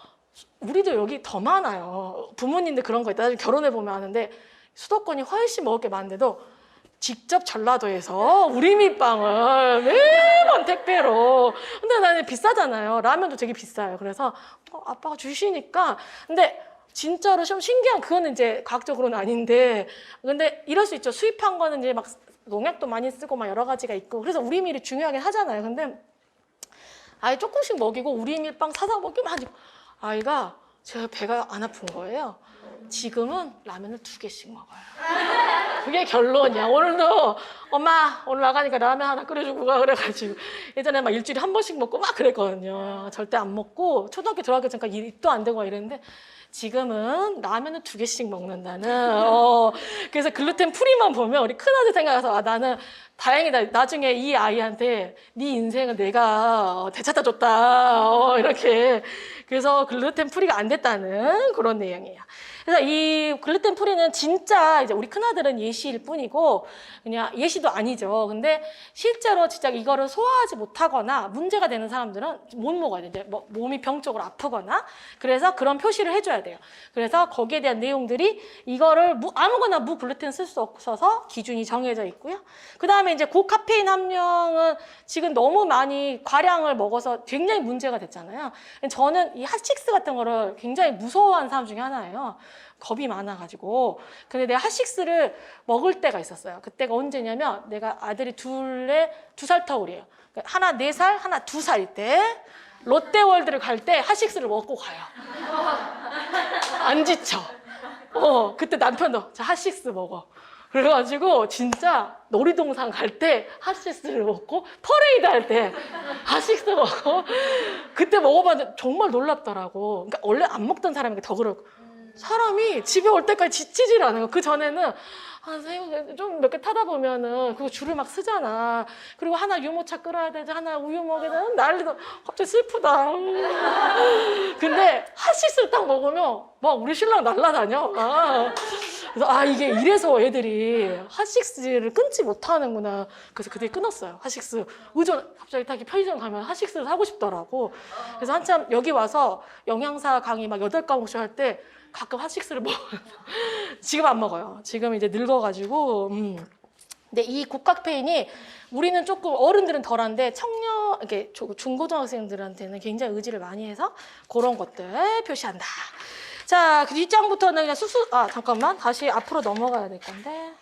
우리도 여기 더 많아요. 부모님들 그런 거 있다. 나중에 결혼해보면 아는데 수도권이 훨씬 먹을 게 많은데도 직접 전라도에서 우리미빵을 매번 택배로. 근데 나는 비싸잖아요. 라면도 되게 비싸요. 그래서 아빠가 주시니까. 근데 진짜로 좀 신기한 그거는 이제 과학적으로는 아닌데 근데 이럴 수 있죠. 수입한 거는 이제 막 농약도 많이 쓰고 막 여러 가지가 있고 그래서 우리밀이 중요하긴 하잖아요. 근데 아예 조금씩 먹이고 우리밀빵 사다 먹기만 하지 아이가 제가 배가 안 아픈 거예요. 지금은 라면을 2개씩 먹어요. 그게 결론이야. 오늘도 엄마 오늘 나가니까 라면 하나 끓여주고 가 그래가지고 예전에 막 일주일에 한 번씩 먹고 막 그랬거든요. 절대 안 먹고 초등학교 들어가기 전까지 입도 안 되고 이랬는데 지금은 라면을 2개씩 먹는다는. 그래서 글루텐 프리만 보면 우리 큰아들 생각해서 나는 다행이다. 나중에 이 아이한테 네 인생은 내가 되찾아 줬다. 이렇게. 그래서 글루텐 프리가 안 됐다는 그런 내용이에요. 그래서 이 글루텐 프리는 진짜 이제 우리 큰아들은 예시일 뿐이고 그냥 예시도 아니죠. 근데 실제로 진짜 이거를 소화하지 못하거나 문제가 되는 사람들은 못 먹어야 돼요. 뭐 몸이 병적으로 아프거나 그래서 그런 표시를 해줘야 돼요. 그래서 거기에 대한 내용들이 이거를 아무거나 무글루텐 쓸 수 없어서 기준이 정해져 있고요. 그 다음에 이제 고카페인 함량은 지금 너무 많이 과량을 먹어서 굉장히 문제가 됐잖아요. 저는 이 핫식스 같은 거를 굉장히 무서워하는 사람 중에 하나예요. 겁이 많아가지고. 근데 내가 핫식스를 먹을 때가 있었어요. 그때가 언제냐면 내가 아들이 2살 터울이에요. 하나 4살, 하나 2살일 때 롯데월드를 갈 때 핫식스를 먹고 가요. 안 지쳐. 그때 남편도 자 핫식스 먹어. 그래가지고 진짜 놀이동산 갈 때 핫식스를 먹고 퍼레이드 할 때 핫식스 먹고 그때 먹어봤는데 정말 놀랍더라고. 그러니까 원래 안 먹던 사람에게 더 그렇고 사람이 집에 올 때까지 지치질 않아요. 그 전에는 선생님 좀 몇 개 타다 보면은 그거 줄을 막 쓰잖아. 그리고 하나 유모차 끌어야 되지, 하나 우유 먹여야 되지, 난리도. 갑자기 슬프다. 근데 핫식스를 딱 먹으면 막 우리 신랑 날라다녀. 그래서 이게 이래서 애들이 핫식스를 끊지 못하는구나. 그래서 그때 끊었어요. 핫식스 갑자기 딱 편의점 가면 핫식스를 사고 싶더라고. 그래서 한참 여기 와서 영양사 강의 막 8과목씩 할 때 가끔 핫식스를 먹어요. 지금 안 먹어요. 지금 이제 늙어가지고. 근데 이 국카페인이 우리는 조금 어른들은 덜한데 이렇게 중고등학생들한테는 굉장히 의지를 많이 해서 그런 것들 표시한다. 자, 그 뒷장부터는 그냥 잠깐만. 다시 앞으로 넘어가야 될 건데.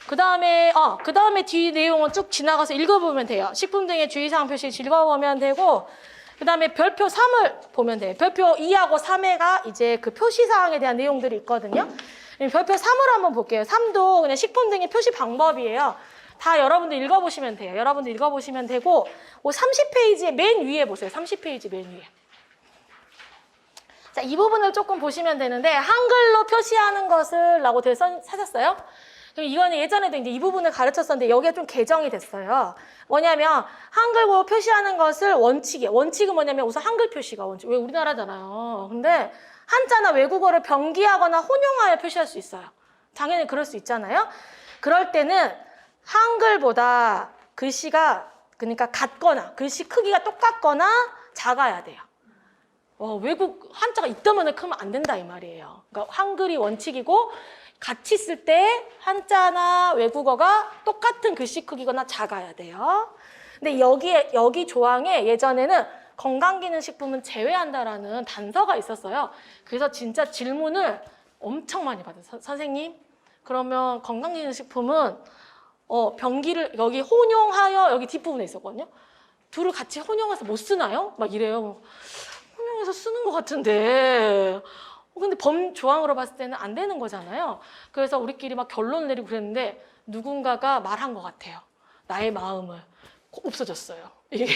그 다음에 뒤 내용은 쭉 지나가서 읽어보면 돼요. 식품 등의 주의사항 표시 읽어보면 되고, 그 다음에 별표 3을 보면 돼요. 별표 2하고 3회가 이제 그 표시사항에 대한 내용들이 있거든요. 별표 3을 한번 볼게요. 3도 그냥 식품 등의 표시 방법이에요. 다 여러분들 읽어보시면 돼요. 여러분들 읽어보시면 되고, 30페이지의 맨 위에 보세요. 30페이지 맨 위에. 자, 이 부분을 조금 보시면 되는데, 한글로 표시하는 것을 라고 되어 찾았어요. 이거는 예전에도 이제 이 부분을 가르쳤었는데 여기가 좀 개정이 됐어요. 뭐냐면 한글로 표시하는 것을 원칙이에요. 원칙은 뭐냐면 우선 한글 표시가 원칙. 왜 우리나라잖아요. 근데 한자나 외국어를 병기하거나 혼용하여 표시할 수 있어요. 당연히 그럴 수 있잖아요. 그럴 때는 한글보다 글씨가 그러니까 같거나 글씨 크기가 똑같거나 작아야 돼요. 외국 한자가 이따만해 크면 안 된다 이 말이에요. 그러니까 한글이 원칙이고 같이 쓸 때 한자나 외국어가 똑같은 글씨 크기거나 작아야 돼요. 근데 여기 조항에 예전에는 건강기능식품은 제외한다라는 단서가 있었어요. 그래서 진짜 질문을 엄청 많이 받았어요. 선생님, 그러면 건강기능식품은 병기를 여기 혼용하여 여기 뒷부분에 있었거든요. 둘을 같이 혼용해서 못 쓰나요? 막 이래요. 혼용해서 쓰는 것 같은데. 근데 범조항으로 봤을 때는 안 되는 거잖아요. 그래서 우리끼리 막 결론을 내리고 그랬는데 누군가가 말한 것 같아요. 나의 마음을. 없어졌어요. 이게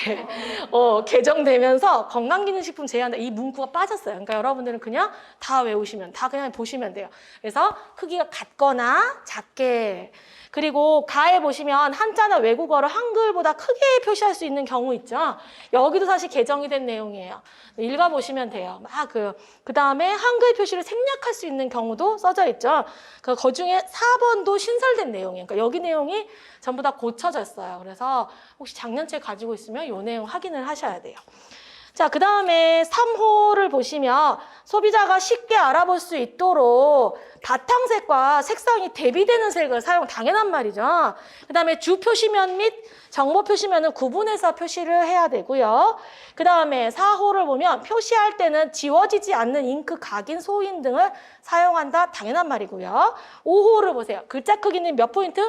개정되면서 건강기능식품 제외한다. 이 문구가 빠졌어요. 그러니까 여러분들은 그냥 다 외우시면, 다 그냥 보시면 돼요. 그래서 크기가 같거나 작게. 그리고 가에 보시면 한자나 외국어를 한글보다 크게 표시할 수 있는 경우 있죠. 여기도 사실 개정이 된 내용이에요. 읽어보시면 돼요. 그 다음에 한글 표시를 생략할 수 있는 경우도 써져 있죠. 그 중에 4번도 신설된 내용이에요. 그러니까 여기 내용이 전부 다 고쳐졌어요. 그래서 혹시 작년책 가지고 있으면 이 내용 확인을 하셔야 돼요. 자, 그 다음에 3호를 보시면 소비자가 쉽게 알아볼 수 있도록 바탕색과 색상이 대비되는 색을 사용 당연한 말이죠. 그 다음에 주 표시면 및 정보 표시면은 구분해서 표시를 해야 되고요. 그 다음에 4호를 보면 표시할 때는 지워지지 않는 잉크, 각인, 소인 등을 사용한다 당연한 말이고요. 5호를 보세요. 글자 크기는 몇 포인트?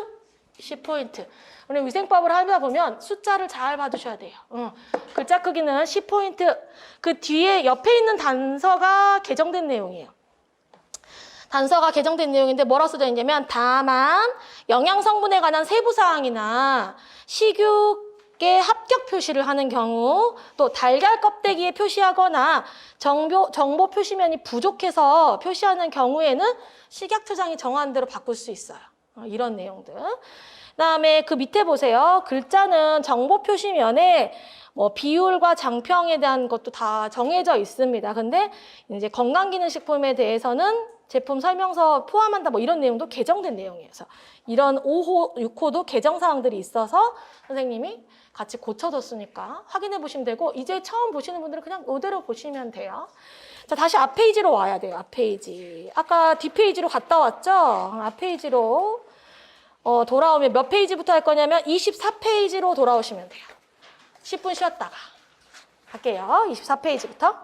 10포인트. 우리 위생법을 하다 보면 숫자를 잘 봐두셔야 돼요. 글자 크기는 10포인트. 그 뒤에 옆에 있는 단서가 개정된 내용이에요. 단서가 개정된 내용인데 뭐라고 써져 있냐면 다만 영양성분에 관한 세부사항이나 식육의 합격 표시를 하는 경우 또 달걀 껍데기에 표시하거나 정보 표시면이 부족해서 표시하는 경우에는 식약처장이 정한 대로 바꿀 수 있어요. 이런 내용들. 그다음에 그 밑에 보세요. 글자는 정보 표시면에 비율과 장평에 대한 것도 다 정해져 있습니다. 근데 이제 건강기능식품에 대해서는 제품 설명서 포함한다 이런 내용도 개정된 내용이에요. 그래서 이런 5호, 6호도 개정 사항들이 있어서 선생님이 같이 고쳐뒀으니까 확인해 보시면 되고 이제 처음 보시는 분들은 그냥 이대로 보시면 돼요. 자, 다시 앞 페이지로 와야 돼요. 앞 페이지. 아까 뒷 페이지로 갔다 왔죠? 앞 페이지로 돌아오면 몇 페이지부터 할 거냐면 24페이지로 돌아오시면 돼요. 10분 쉬었다가 할게요. 24페이지부터.